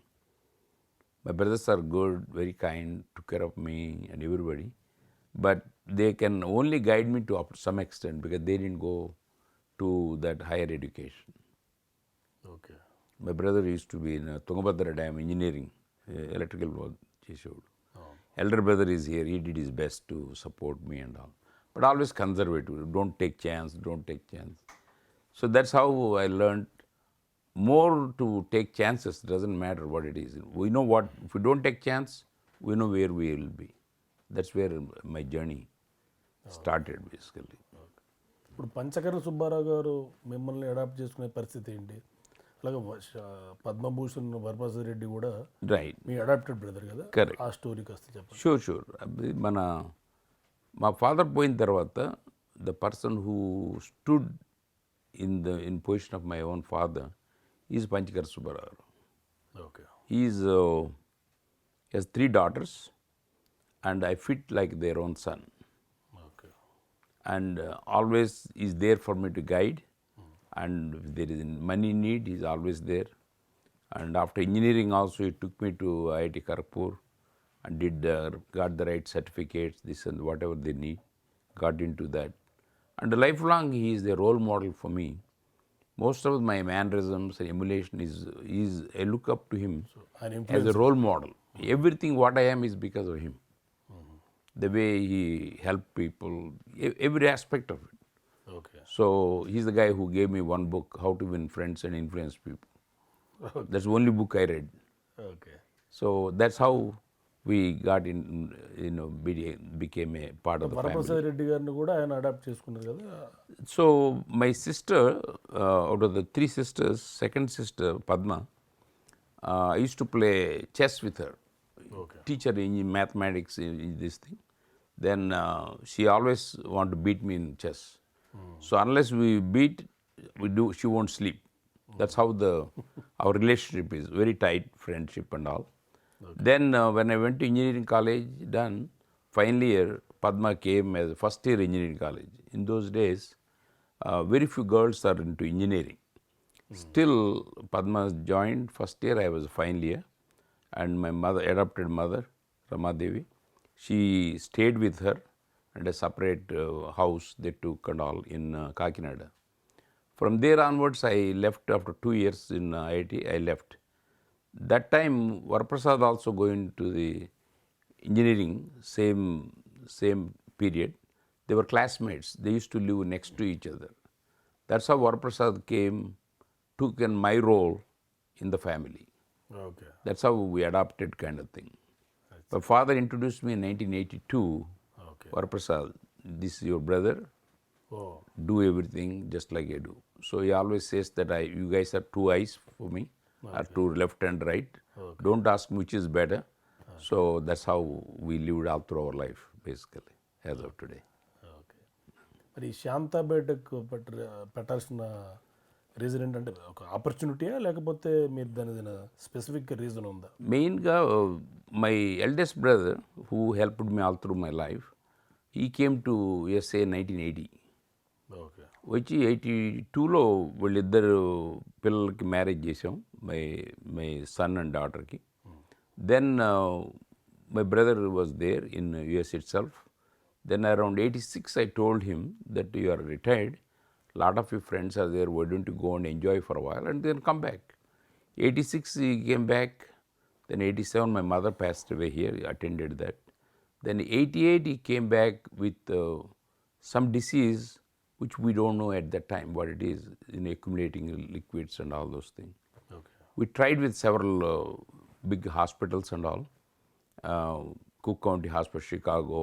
C: My brothers are good, very kind, took care of me and everybody, but they can only guide me to up to some extent because they didn't go to that higher education.
B: Okay.
C: My brother used to be in Tungabhadra Dam engineering, electrical work చేసేవాడు. Elder brother is here, he did his best to support me and all. But always conservative, don't take chance, don't take chance. So that's how I learned more to take chances, doesn't matter what it is. We know what, if we don't take chance, we know where we will be. That's where my journey started basically.
B: ఇప్పుడు పంచకర్ల సుబ్బారావు గారు మిమ్మల్ని adapt చేసుకునే పరిస్థితి ఏంటి? అలాగే పద్మభూషణ్ వరప్రసాద్ రెడ్డి కూడా
C: Right.
B: మీ adapted brother కదా?
C: Correct.
B: ఆ స్టోరీకి వస్తే చెప్పండి.
C: Sure. మా ఫాదర్ పోయిన తర్వాత the person who stood in position of my own father is Panchakar Subbarao.
B: Okay.
C: He has 3 daughters and I fit like their own son.
B: Okay.
C: And always is there for me to guide, and if there is money need, he is always there. And after engineering also, he took me to IIT Kharagpur and got the right certificates, this and whatever they need, got into that. And lifelong he is the role model for me. Most of my mannerisms and emulation is I look up to him
B: ఆయన
C: as a role model. Everything what I am is because of him. The way he helped people, every aspect of it.
B: Okay.
C: So he's the guy who gave me one book, How to Win Friends and Influence People. That's the only book I read.
B: Okay.
C: So that's how we got in, became a part of the family.
B: Varaprasad Reddy గారిని కూడా ఆయన adapt చేసుకున్నారు కదా?
C: So my sister, out of the 3 sisters, second sister Padma, I used to play chess with her.
B: Okay.
C: Teacher in mathematics in this thing. Then she always want to beat me in chess. So unless we beat, she won't sleep. That's how our relationship is, very tight friendship and all. Then when I went to engineering college, done, final year, Padma came as first year engineering college. In those days, very few girls are into engineering. Still, Padma joined first year, I was final year, and my adopted mother, Rama Devi, she stayed with her and a separate house they took and all in Kakinada. From there onwards, I left after 2 years in IIT, I left. That time, Varaprasad also going to the engineering, same period. They were classmates. They used to live next to each other. That's how Varaprasad took in my role in the family.
B: Okay.
C: That's how we adopted kind of thing. My father introduced me in 1982.
B: Okay.
C: Varaprasad, this is your brother.
B: Oh
C: Do everything just like I do. So he always says that you guys are two eyes for me, or two left and right. Don't ask me which is better. So that's how we lived all through our life, basically, as of today.
B: Okay. మరి Shanta Biotech పెట్టాల్సిన reason ఏంటంటే ఒక ఆపర్చునిటీయా లేకపోతే మీరు దాని specific reason ఉందా?
C: Mainga, my eldest brother, who helped me all through my life, he came to USA in 1980.
B: ఓకే.
C: వచ్చి 82లో వీళ్ళిద్దరు పిల్లలకి మ్యారేజ్ చేసాం, మై సన్ అండ్ డాటర్కి. Then my brother was there in US itself. Then around 86 I told him that you are retired, lot of your friends are there, why don't you go and enjoy for a while and then come back. 86 he came back. Then 87 my mother passed away here, he attended that. Then 88 he came back with some disease which we don't know at that time what it is, in accumulating liquids and all those things.
B: Okay.
C: We tried with several big hospitals and all, Cook County Hospital, Chicago,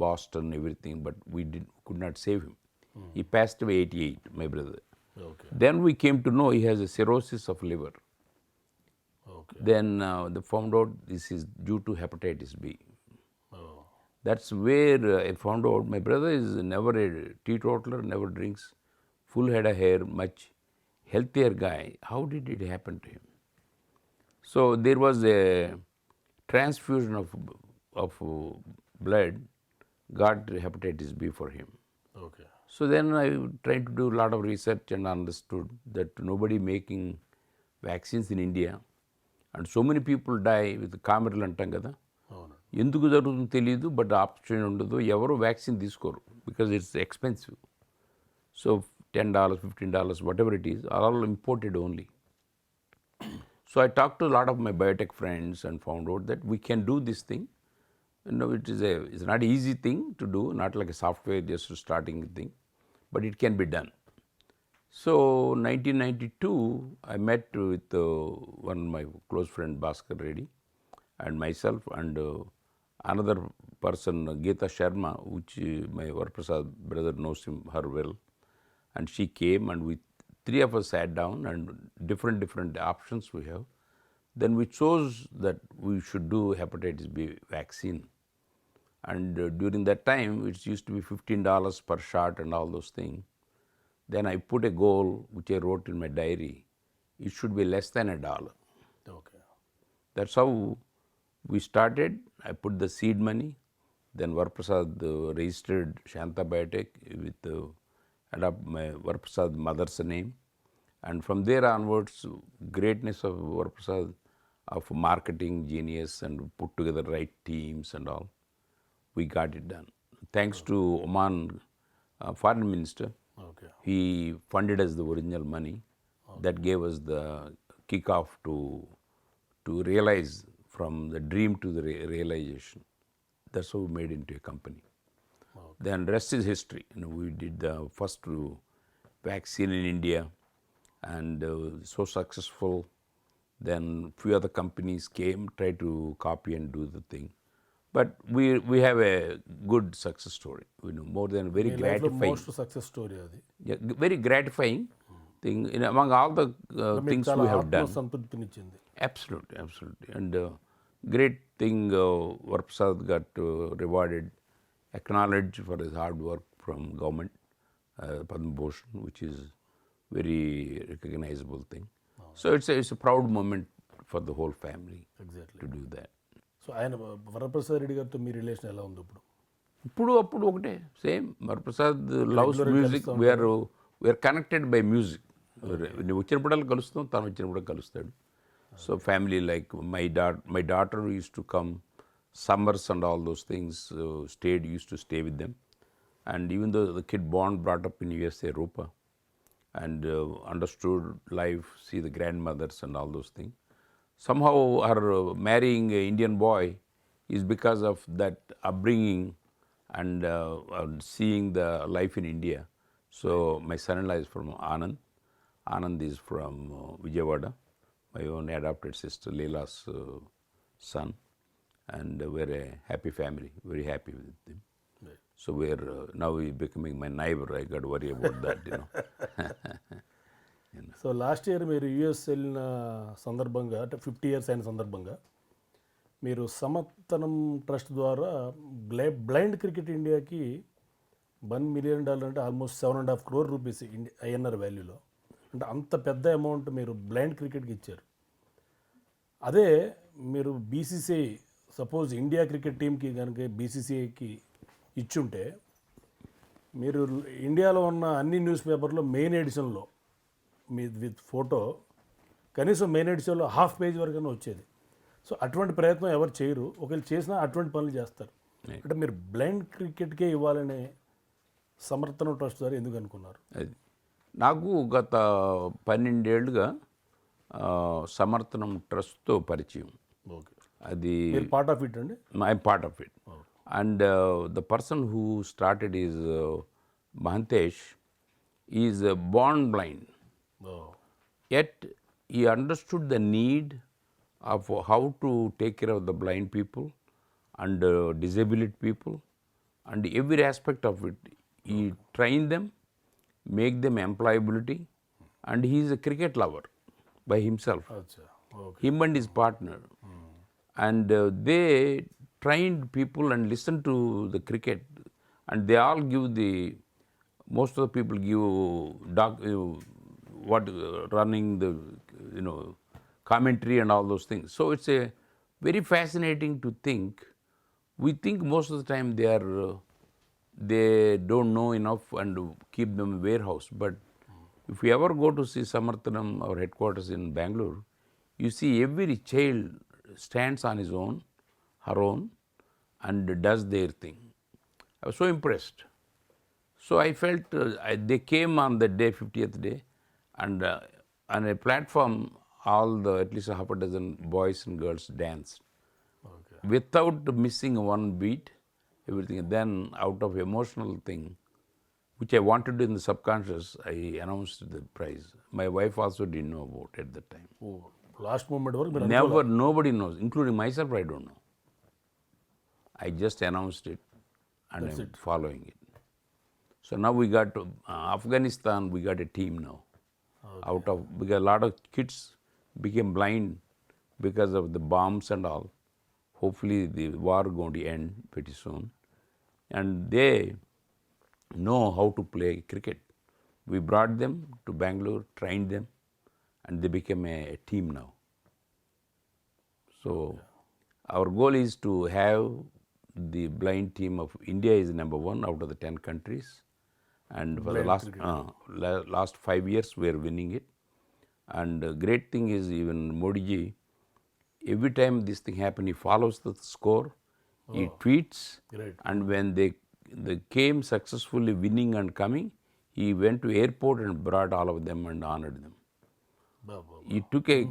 C: Boston, everything, but we could not save him. He passed away 88, my brother.
B: Okay.
C: Then we came to know he has a cirrhosis of liver.
B: Okay.
C: Then they found out this is due to hepatitis B.
B: Oh
C: That's where I found out my brother is never a teetotaler, never drinks, full head of hair, much healthier guy. How did it happen to him? So there was a transfusion of blood, got hepatitis B for him.
B: Okay.
C: So then I tried to do a lot of research and understood that nobody making vaccines in India, and so many people die with కామెర్లు అంటాం కదా,
B: అవును.
C: ఎందుకు జరుగుతుందో తెలియదు, but option ఉండదు, ఎవరు vaccine తీసుకోరు because it's expensive. So $10, $15, whatever it is, are all imported only. So I talked to a lot of my biotech friends and found out that we can do this thing. It's not an easy thing to do, not like a software just starting thing, but it can be done. So 1992, I met with one of my close friend Bhaskar Reddy and myself and another person, Geeta Sharma, which my Varaprasad brother knows her well, and she came and we three of us sat down and different options we have. Then we chose that we should do hepatitis B vaccine. And during that time, it used to be $15 per shot and all those things. Then I put a goal, which I wrote in my diary, it should be less than $1.
B: Okay.
C: That's how we started. I put the seed money. Then Varaprasad registered Shantha Biotech with adopt my Varaprasad mother's name. And from there onwards, greatness of Varaprasad, of marketing genius, and put together right teams and all, we got it done. Thanks to Oman foreign minister,
B: okay.
C: he funded us the original money. That gave us the kickoff to realize from the dream to the realization. That's how we made into a company. Then rest is history. We did the first vaccine in India, and so successful. Then few other companies came, tried to copy and do the thing. But we have a good success story. More than very
B: మీ లైఫ్లో
C: gratifying.
B: Most success story అది.
C: Yeah, very gratifying thing among all the
B: మీకు
C: things
B: చాలా
C: we have
B: ఆత్మ
C: done.
B: సంతృప్తినిచ్చింది.
C: Absolutely, absolutely. And great thing, Varaprasad got rewarded, acknowledged for his hard work from government, Padma Bhushan, which is very recognizable thing. So it's a proud moment for the whole family
B: exactly.
C: to do that.
B: So ఆయన వరప్రసాద్ రెడ్డి గారితో మీ relation ఎలా ఉంది ఇప్పుడు?
C: ఇప్పుడు అప్పుడు ఒకటే same. Varaprasad loves music, we are connected by music. నువ్వు వచ్చినప్పుడల్లా కలుస్తాం, తను వచ్చినప్పుడు కలుస్తాడు. So family like my daughter use to come summers and all those things, use to stay with them. And even though the kid brought up in USA, Rupa, and understood life, see the grandmothers and all those things. Somehow her marrying an Indian boy is because of that upbringing and seeing the life in India. So my son-in-law is from Anand. Anand is from Vijayawada, my own adopted sister Leela's son. and we're a happy family, very happy with him.
B: Right.
C: So we're now he's becoming my neighbor. I got to worry about that, you know.
B: So last year మీరు US వెళ్ళిన సందర్భంగా అంటే 50 years అయిన సందర్భంగా మీరు సమర్థనం trust ద్వారా blind cricket ఇండియాకి $1 million అంటే ఆల్మోస్ట్ 7.5 crore రూపీస్ ఐఎన్ఆర్ వాల్యూలో, అంటే అంత పెద్ద అమౌంట్ మీరు బ్లైండ్ క్రికెట్కి ఇచ్చారు. అదే మీరు బీసీసీఐ సపోజ్ ఇండియా క్రికెట్ టీంకి కనుక బీసీసీఐకి ఇచ్చుంటే మీరు ఇండియాలో ఉన్న అన్ని న్యూస్ పేపర్లో మెయిన్ ఎడిషన్లో మీ విత్ ఫోటో కనీసం మెయిన్ ఎడిషన్లో హాఫ్ పేజ్ వరకైనా వచ్చేది. సో అటువంటి ప్రయత్నం ఎవరు చేయరు, ఒకవేళ చేసినా అటువంటి పనులు చేస్తారు. అంటే మీరు బ్లైండ్ క్రికెట్కే ఇవ్వాలనే సమర్థన ట్రస్ట్ ద్వారా ఎందుకు అనుకున్నారు?
C: అది నాకు గత 12 ఏళ్ళుగా సమర్థనం ట్రస్ట్తో పరిచయం.
B: ఓకే,
C: అది
B: మీరు పార్ట్ ఆఫ్ ఇట్ అండి?
C: I'm part of it. And the person who started is Mahantesh is born blind. Yet he understood the need of how to take care of the blind people and disabled people and every aspect of it. He trained them, make them employability, and he is a cricket lover by himself.
B: అచ్చా, okay.
C: Him and his partner. And they trained people and listened to the cricket, and they all give the, most of the people give running the, you know, commentary and all those things. So it's a very fascinating to think. We think most of the time they don't know enough and keep them in warehouse. But if you ever go to see Samarthanam, our headquarters in Bangalore, you see every child stands on his own, her own, and does their thing. I was so impressed. So I felt they came on the day, 50th day, and on a platform, all the at least half a dozen boys and girls danced without missing one beat, everything. And then out of emotional thing, which I wanted to in the subconscious, I announced the prize. My wife also didn't know about it at that time.
B: Oh, last moment వరకు మీరు
C: Never, nobody knows, including myself, I don't know. I just announced it and I'm following it. So now we got Afghanistan, we got a team now. Out of, because a lot of kids became blind because of the bombs and all. Hopefully the war going to end pretty soon. And they know how to play cricket. We brought them to Bangalore, trained them, and they became a team now. So our goal is to have the blind team of India is number 1 out of the 10 countries. And for the last 5 years we are winning it. And the great thing is even Modi ji, every time this thing happens, he follows the score, he tweets.
B: Great.
C: And when they came successfully winning and coming, he went to airport and brought all of them and honored them. He took a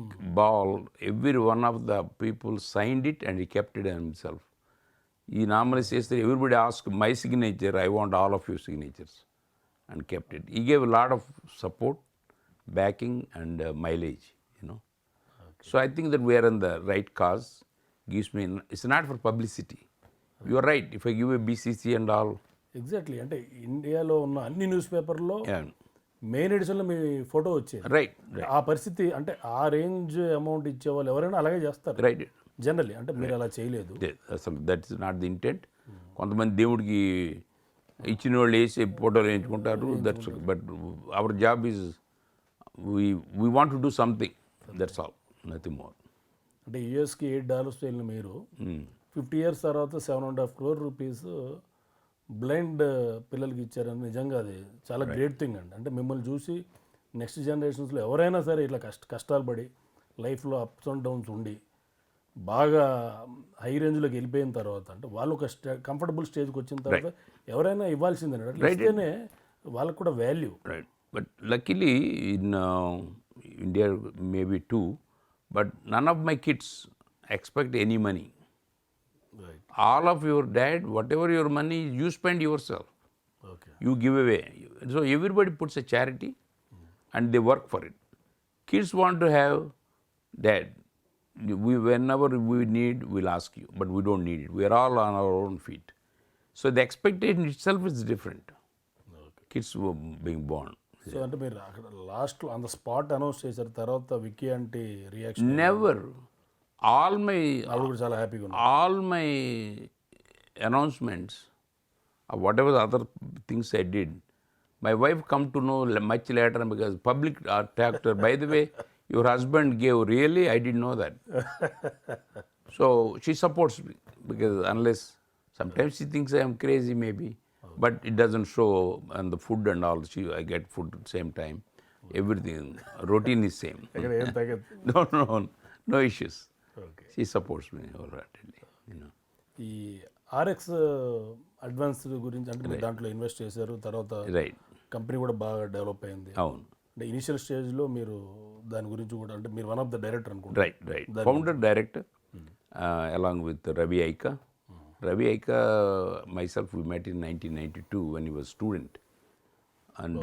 C: ball, every one of the people signed it and he kept it himself. He normally says that everybody asks my signature, I want all of your signatures, and kept it. He gave a lot of support, backing, and mileage, you know. So I think that we are in the right cause. Gives me, it's not for publicity. You are right. If I give a BCC and all,
B: exactly, అంటే ఇండియాలో ఉన్న అన్ని news పేపర్లో
C: yeah,
B: main ఎడిషన్లో మీ photo వచ్చేది.
C: right,
B: ఆ పరిస్థితి అంటే ఆ రేంజ్ అమౌంట్ ఇచ్చేవాళ్ళు ఎవరైనా అలాగే చేస్తారు
C: right.
B: జనరల్లీ. అంటే మీరు అలా చేయలేదు.
C: అసలు that is not the intent. కొంతమంది దేవుడికి ఇచ్చిన వాళ్ళు వేసి ఫోటోలు వేయించుకుంటారు, that's, but our job is we want to do something, that's all, nothing more.
B: అంటే యూఎస్కి $8 వెళ్ళిన మీరు 50 years తర్వాత 7.5 crore రూపీస్ బ్లైండ్ పిల్లలకి ఇచ్చారని నిజంగా అది చాలా గ్రేట్ థింగ్ అండి. అంటే మిమ్మల్ని చూసి నెక్స్ట్ జనరేషన్స్లో ఎవరైనా సరే ఇట్లా కష్టాలు పడి లైఫ్లో అప్స్ అండ్ డౌన్స్ ఉండి బాగా హై రేంజ్లోకి వెళ్ళిపోయిన తర్వాత, అంటే వాళ్ళు ఒక కంఫర్టబుల్ స్టేజ్కి వచ్చిన తర్వాత ఎవరైనా ఇవ్వాల్సిందే, అట్లా ఇస్తేనే వాళ్ళకు కూడా value.
C: Right. But luckily in India maybe too, but none of my kids expect any money.
B: Right,
C: All of your dad, whatever your money, you spend yourself.
B: Okay,
C: You give away. So everybody puts a charity and they work for it. Kids want to have dad. whenever we need, we'll ask you, but we don't need it. We are all on our own feet. So the expectation itself is different. Kids were being born.
B: So అంటే మీరు అక్కడ లాస్ట్లో on the spot announce చేశారు, తర్వాత విక్కీ అంటే reaction
C: Never. All my
B: ఆవిడ కూడా చాలా హ్యాపీగా ఉన్నారు.
C: all my announcements, whatever the other things I did, my wife come to know much later because public talked to her. By the way, your husband gave, really? I didn't know that. So she supports me because unless sometimes she thinks I am crazy maybe, but it doesn't show on the food and all. I get food at the same time. Everything, routine is same.
B: ఎక్కడ ఏం తగ్గదు.
C: No issues.
B: Okay.
C: She supports me wholeheartedly, you know.
B: ఈ RX advance గురించి అంటే మీరు దాంట్లో invest చేశారు, తర్వాత
C: Right.
B: కంపెనీ కూడా బాగా డెవలప్ అయింది.
C: అవును.
B: అంటే ఇనిషియల్ స్టేజ్లో మీరు దాని గురించి కూడా అంటే మీరు వన్ ఆఫ్ ద డైరెక్టర్ అనుకుంటా.
C: Right. Founder director, along with Ravi Aika. Ravi Aika, myself, we met in 1992 when he was student. And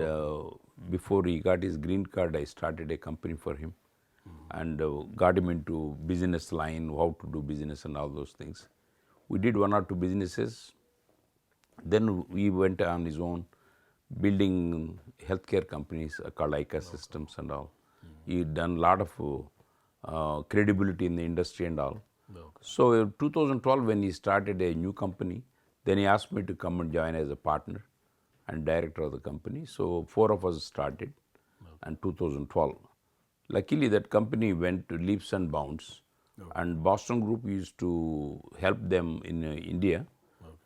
C: before he got his green card, I started a company for him and got him into business line, how to do business and all those things. We did one or two businesses. Then we went on his own, building healthcare companies called Aika Systems and all. He done a lot of credibility in the industry and all. So in 2012, when he started a new company, then he asked me to come and join as a partner and director of the company. So 4 of us started in 2012. Luckily, that company went to leaps and bounds. And Boston Group used to help them in India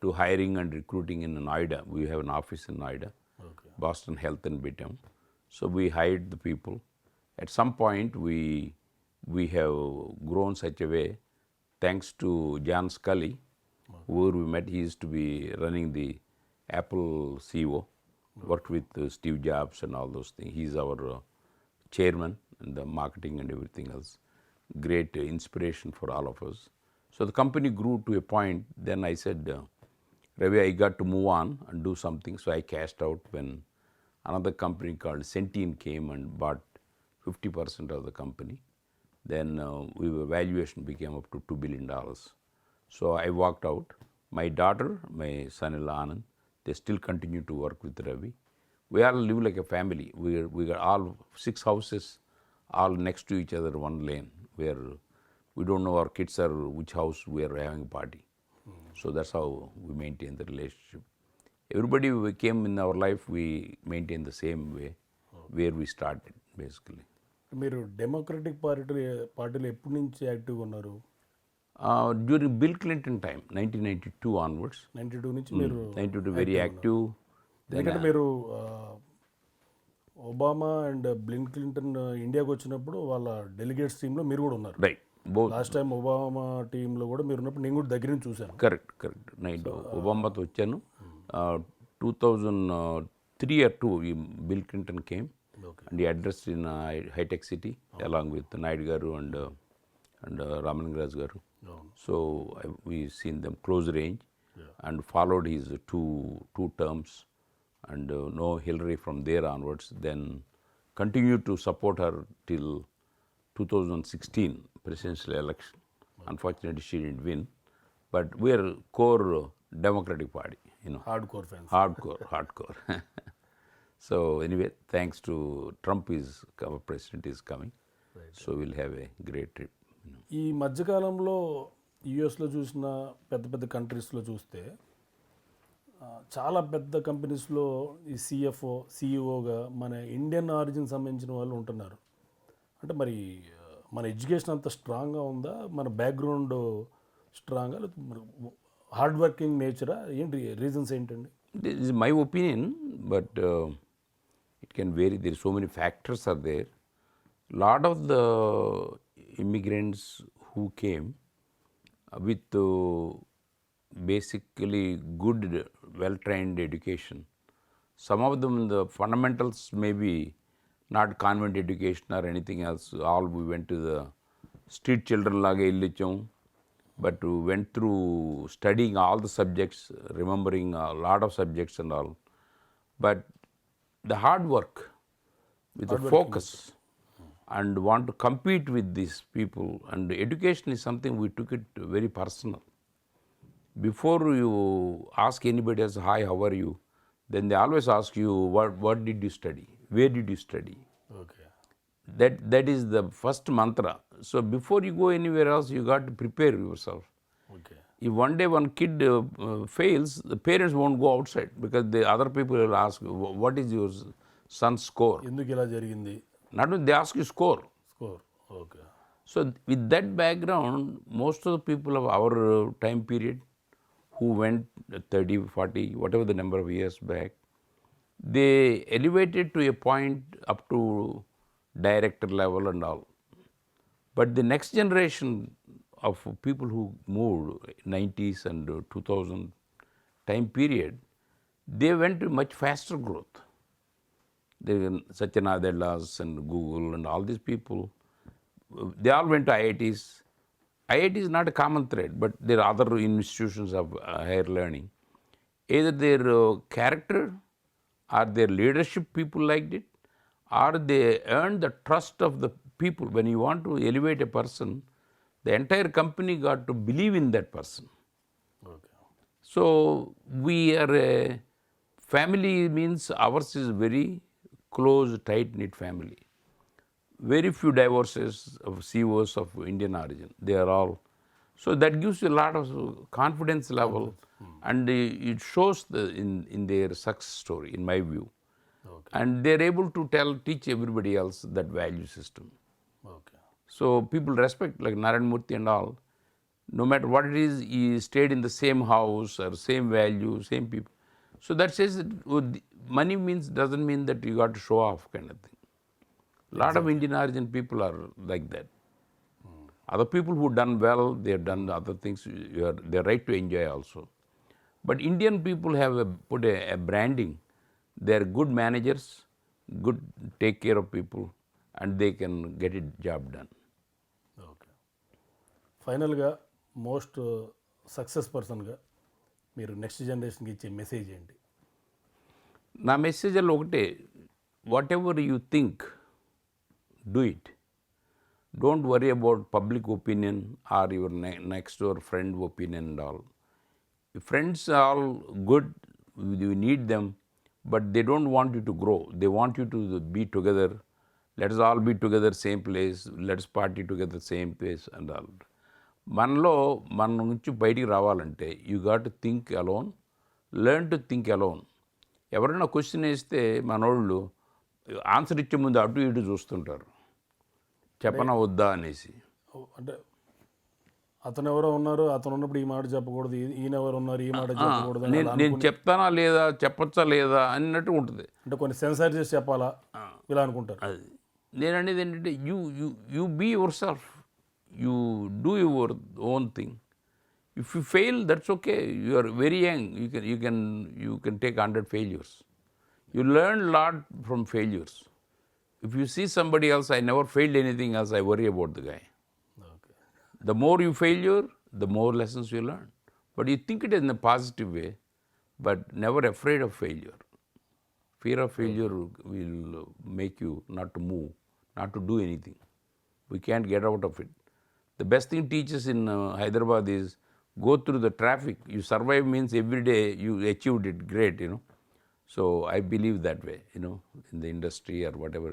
C: to hiring and recruiting in Noida. We have an office in Noida, Boston Health and BITM. So we hired the people. At some point, we have grown such a way, thanks to John Scully, where we met. He used to be running the Apple CEO, worked with Steve Jobs and all those things. He's our chairman in the marketing and everything else. Great inspiration for all of us. So the company grew to a point. Then I said, Ravi, I got to move on and do something. So I cashed out when another company called Centene came and bought 50% of the company. Then valuation became up to $2 billion. So I walked out. My daughter, my son-in-law Anand, they still continue to work with Ravi. We all live like a family. We got all 6 houses, all next to each other, one lane, where we don't know our kids are which house we are having a party. So that's how we maintain the relationship. Everybody who came in our life, we maintain the same way where we started, basically.
B: మీరు democratic పార్టీలో ఎప్పటి నుంచి యాక్టివ్గా ఉన్నారు?
C: During Bill Clinton time, 1992 onwards.
B: 92 నుంచి మీరు
C: 92 very active.
B: ఎందుకంటే మీరు ఒబామా అండ్ బిల్ క్లింటన్ ఇండియాకి వచ్చినప్పుడు వాళ్ళ డెలిగేట్స్ టీంలో మీరు కూడా ఉన్నారు.
C: Right. Both.
B: Last time Obama టీంలో కూడా మీరు ఉన్నప్పుడు నేను కూడా దగ్గర నుంచి చూశాను.
C: Correct. నైట్ ఒబామాతో వచ్చాను. 2003 or 2 Bill Clinton came and he addressed in high-tech city along with Naidu garu and Ramanangaraj garu. So we seen them close range and followed his two terms and no Hillary from there onwards. Then continued to support her till 2016 presidential election. Unfortunately, she didn't win. But we are core Democratic Party, you know.
B: Hard core fans.
C: Hardcore. So anyway, thanks to Trump, our president is coming. So we'll have a great trip. You know.
B: ఈ మధ్యకాలంలో యుఎస్లో చూసిన పెద్ద పెద్ద కంట్రీస్లో చూస్తే చాలా పెద్ద కంపెనీస్లో ఈ సిఎఫ్ఓ సిఇఓగా మన ఇండియన్ ఆరిజిన్ సంబంధించిన వాళ్ళు ఉంటున్నారు. అంటే మరి మన ఎడ్యుకేషన్ అంత స్ట్రాంగ్గా ఉందా, మన బ్యాక్గ్రౌండ్ స్ట్రాంగ్గా, లేకపోతే హార్డ్ వర్కింగ్ నేచరా, ఏంటి రీజన్స్ ఏంటండి?
C: This is my opinion, but it can vary. There are so many factors are there. Lot of the immigrants who came with basically good, well-trained education. Some of them, the fundamentals may be not convent education or anything else. All we went to the street children laga illicham, but we went through studying all the subjects, remembering a lot of subjects and all. But the hard work with the focus and want to compete with these people. And education is something we took it very personal. Before you ask anybody else, hi, how are you? Then they always ask you, what did you study? Where did you study?
B: Okay.
C: That is the first mantra. So before you go anywhere else, you got to prepare yourself.
B: Okay.
C: If one day one kid fails, the parents won't go outside because the other people will ask, what is your son's score?
B: ఎందుకు ఇలా జరిగింది?
C: Not only they ask you score.
B: Score. Okay.
C: So with that background, most of the people of our time period who went 30, 40, whatever the number of years back, they elevated to a point up to director level and all. But the next generation of people who moved 90s and 2000 time period, they went to much faster growth. Satya Nadellas and Google and all these people, they all went to IITs. IIT is not a common thread, but there are other institutions of higher learning. Either their character or their leadership people liked it, or they earned the trust of the people. When you want to elevate a person, the entire company got to believe in that person.
B: Okay.
C: So we are a family, means ours is very close, tight-knit family. Very few divorces of CEOs of Indian origin. They are all. So that gives you a lot of confidence level, and it shows in their success story, in my view.
B: Okay.
C: And they're able to teach everybody else that value system.
B: Okay.
C: So people respect, like Narayan Murthy and all. No matter what it is, he stayed in the same house or same value, same people. So that says that money doesn't mean that you got to show off kind of thing. A lot of Indian origin people are like that. Other people who done well, they have done other things, they're right to enjoy also. But Indian people have put a branding. They're good managers, good take care of people, and they can get it job done.
B: Okay. ఫైనల్గా most success పర్సన్గా మీరు next జనరేషన్కి ఇచ్చే message ఏంటి?
C: నా message ఒకటే, what ever you think, do it. Don't worry about public opinion or your next door friend opinion and all. Friends are all good, you need them, but they don't want you to grow. They want you to be together. Let us all be together, same place. Let us party together, same place and all. మనలో మన నుంచి బయటికి రావాలంటే you got to think alone, learn to think alone. ఎవరైనా question వేస్తే మనోళ్ళు answer ఇచ్చే ముందు అటు ఇటు చూస్తుంటారు, చెప్పనా వద్దా అనేసి.
B: అంటే అతను ఎవరో ఉన్నారు, అతను ఉన్నప్పుడు ఈ మాట చెప్పకూడదు, ఈయన ఎవరు ఉన్నారు, ఈ మాట చెప్పకూడదు అని అలా
C: నేను చెప్తానా లేదా, చెప్పచ్చా లేదా అన్నట్టు ఉంటుంది.
B: అంటే కొన్ని సెన్సార్ చేసి చెప్పాలా ఇలా అనుకుంటారు.
C: అది నేను అనేది ఏంటంటే, you be yourself, you do your own thing. If you fail, that's okay. You are very young, you can take 100 failures. You learn a lot from failures. If you see somebody else, I never failed anything else, I worry about the guy.
B: Okay.
C: The more you failure, the more lessons you learn. But you think it in a positive way, but never afraid of failure. Fear of failure will make you not to move, not to do anything. We can't get out of it. The best thing teachers in Hyderabad is go through the traffic. You survive means every day you achieved it, great, So I believe that way, in the industry or whatever.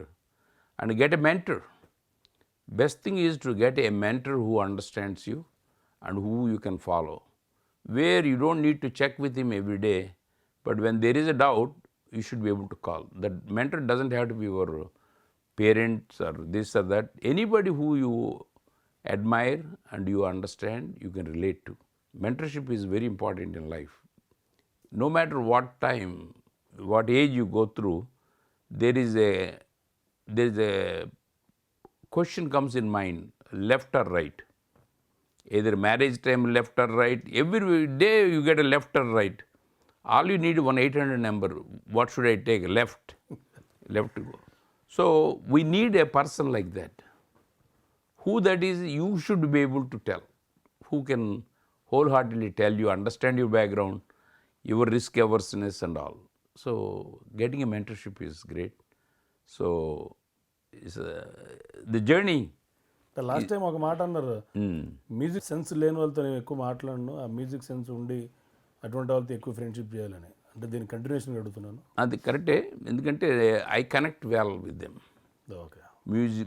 C: And get a mentor. Best thing is to get a mentor who understands you and who you can follow. Where you don't need to check with him every day, but when there is a doubt, you should be able to call. That mentor doesn't have to be your parents or this or that. Anybody who you admire and you understand, you can relate to. Mentorship is very important in life. No matter what time, what age you go through, there is a question comes in mind, left or right. Either marriage time, left or right. Every day you get a left or right. All you need is 1-800 number. What should I take? Left. Left to go. So we need a person like that. Who that is, you should be able to tell. Who can wholeheartedly tell you, understand your background, your risk averseness and all. So getting a mentorship is great. So It's, the journey.
B: Last time ఒక మాట అన్నారు, music sense లేని వాళ్ళతో నేను ఎక్కువ మాట్లాడను, ఆ music sense ఉండి అటువంటి వాళ్ళతో ఎక్కువ ఫ్రెండ్షిప్ చేయాలని. అంటే దీని కంటిన్యూషన్ అడుగుతున్నాను.
C: అది కరెక్టే, ఎందుకంటే I connect well with them.
B: Okay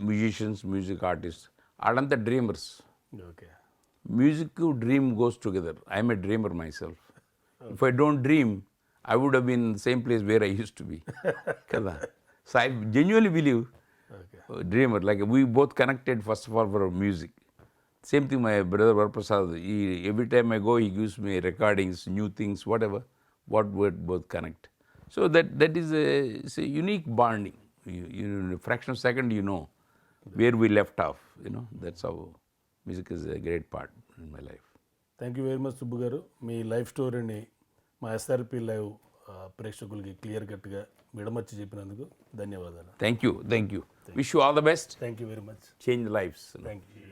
C: musicians, music artist, వాళ్ళంతా dreamers.
B: Okay
C: Music dream goes together. I'm a dreamer myself. If I don't dream, I would have been in the same place where I used to be. Kada. So I genuinely believe dreamer. Like we both connected first of all for music. Same thing my brother Varprasad. Every time I go, he gives me recordings, new things, whatever. What would both connect. So that is it's a unique bonding. In a fraction of a second, you know where we left off. That's how music is a great part in my life.
B: Thank you very much Subbu గారు. మీ life స్టోరీని మా SRP live ప్రేక్షకులకి clear కట్గా విడమర్చి చెప్పినందుకు ధన్యవాదాలు.
C: Thank you. Wish you all the best.
B: Thank you very much.
C: Change lives.
B: Thank you.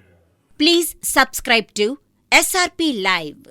A: Please subscribe to SRP Live.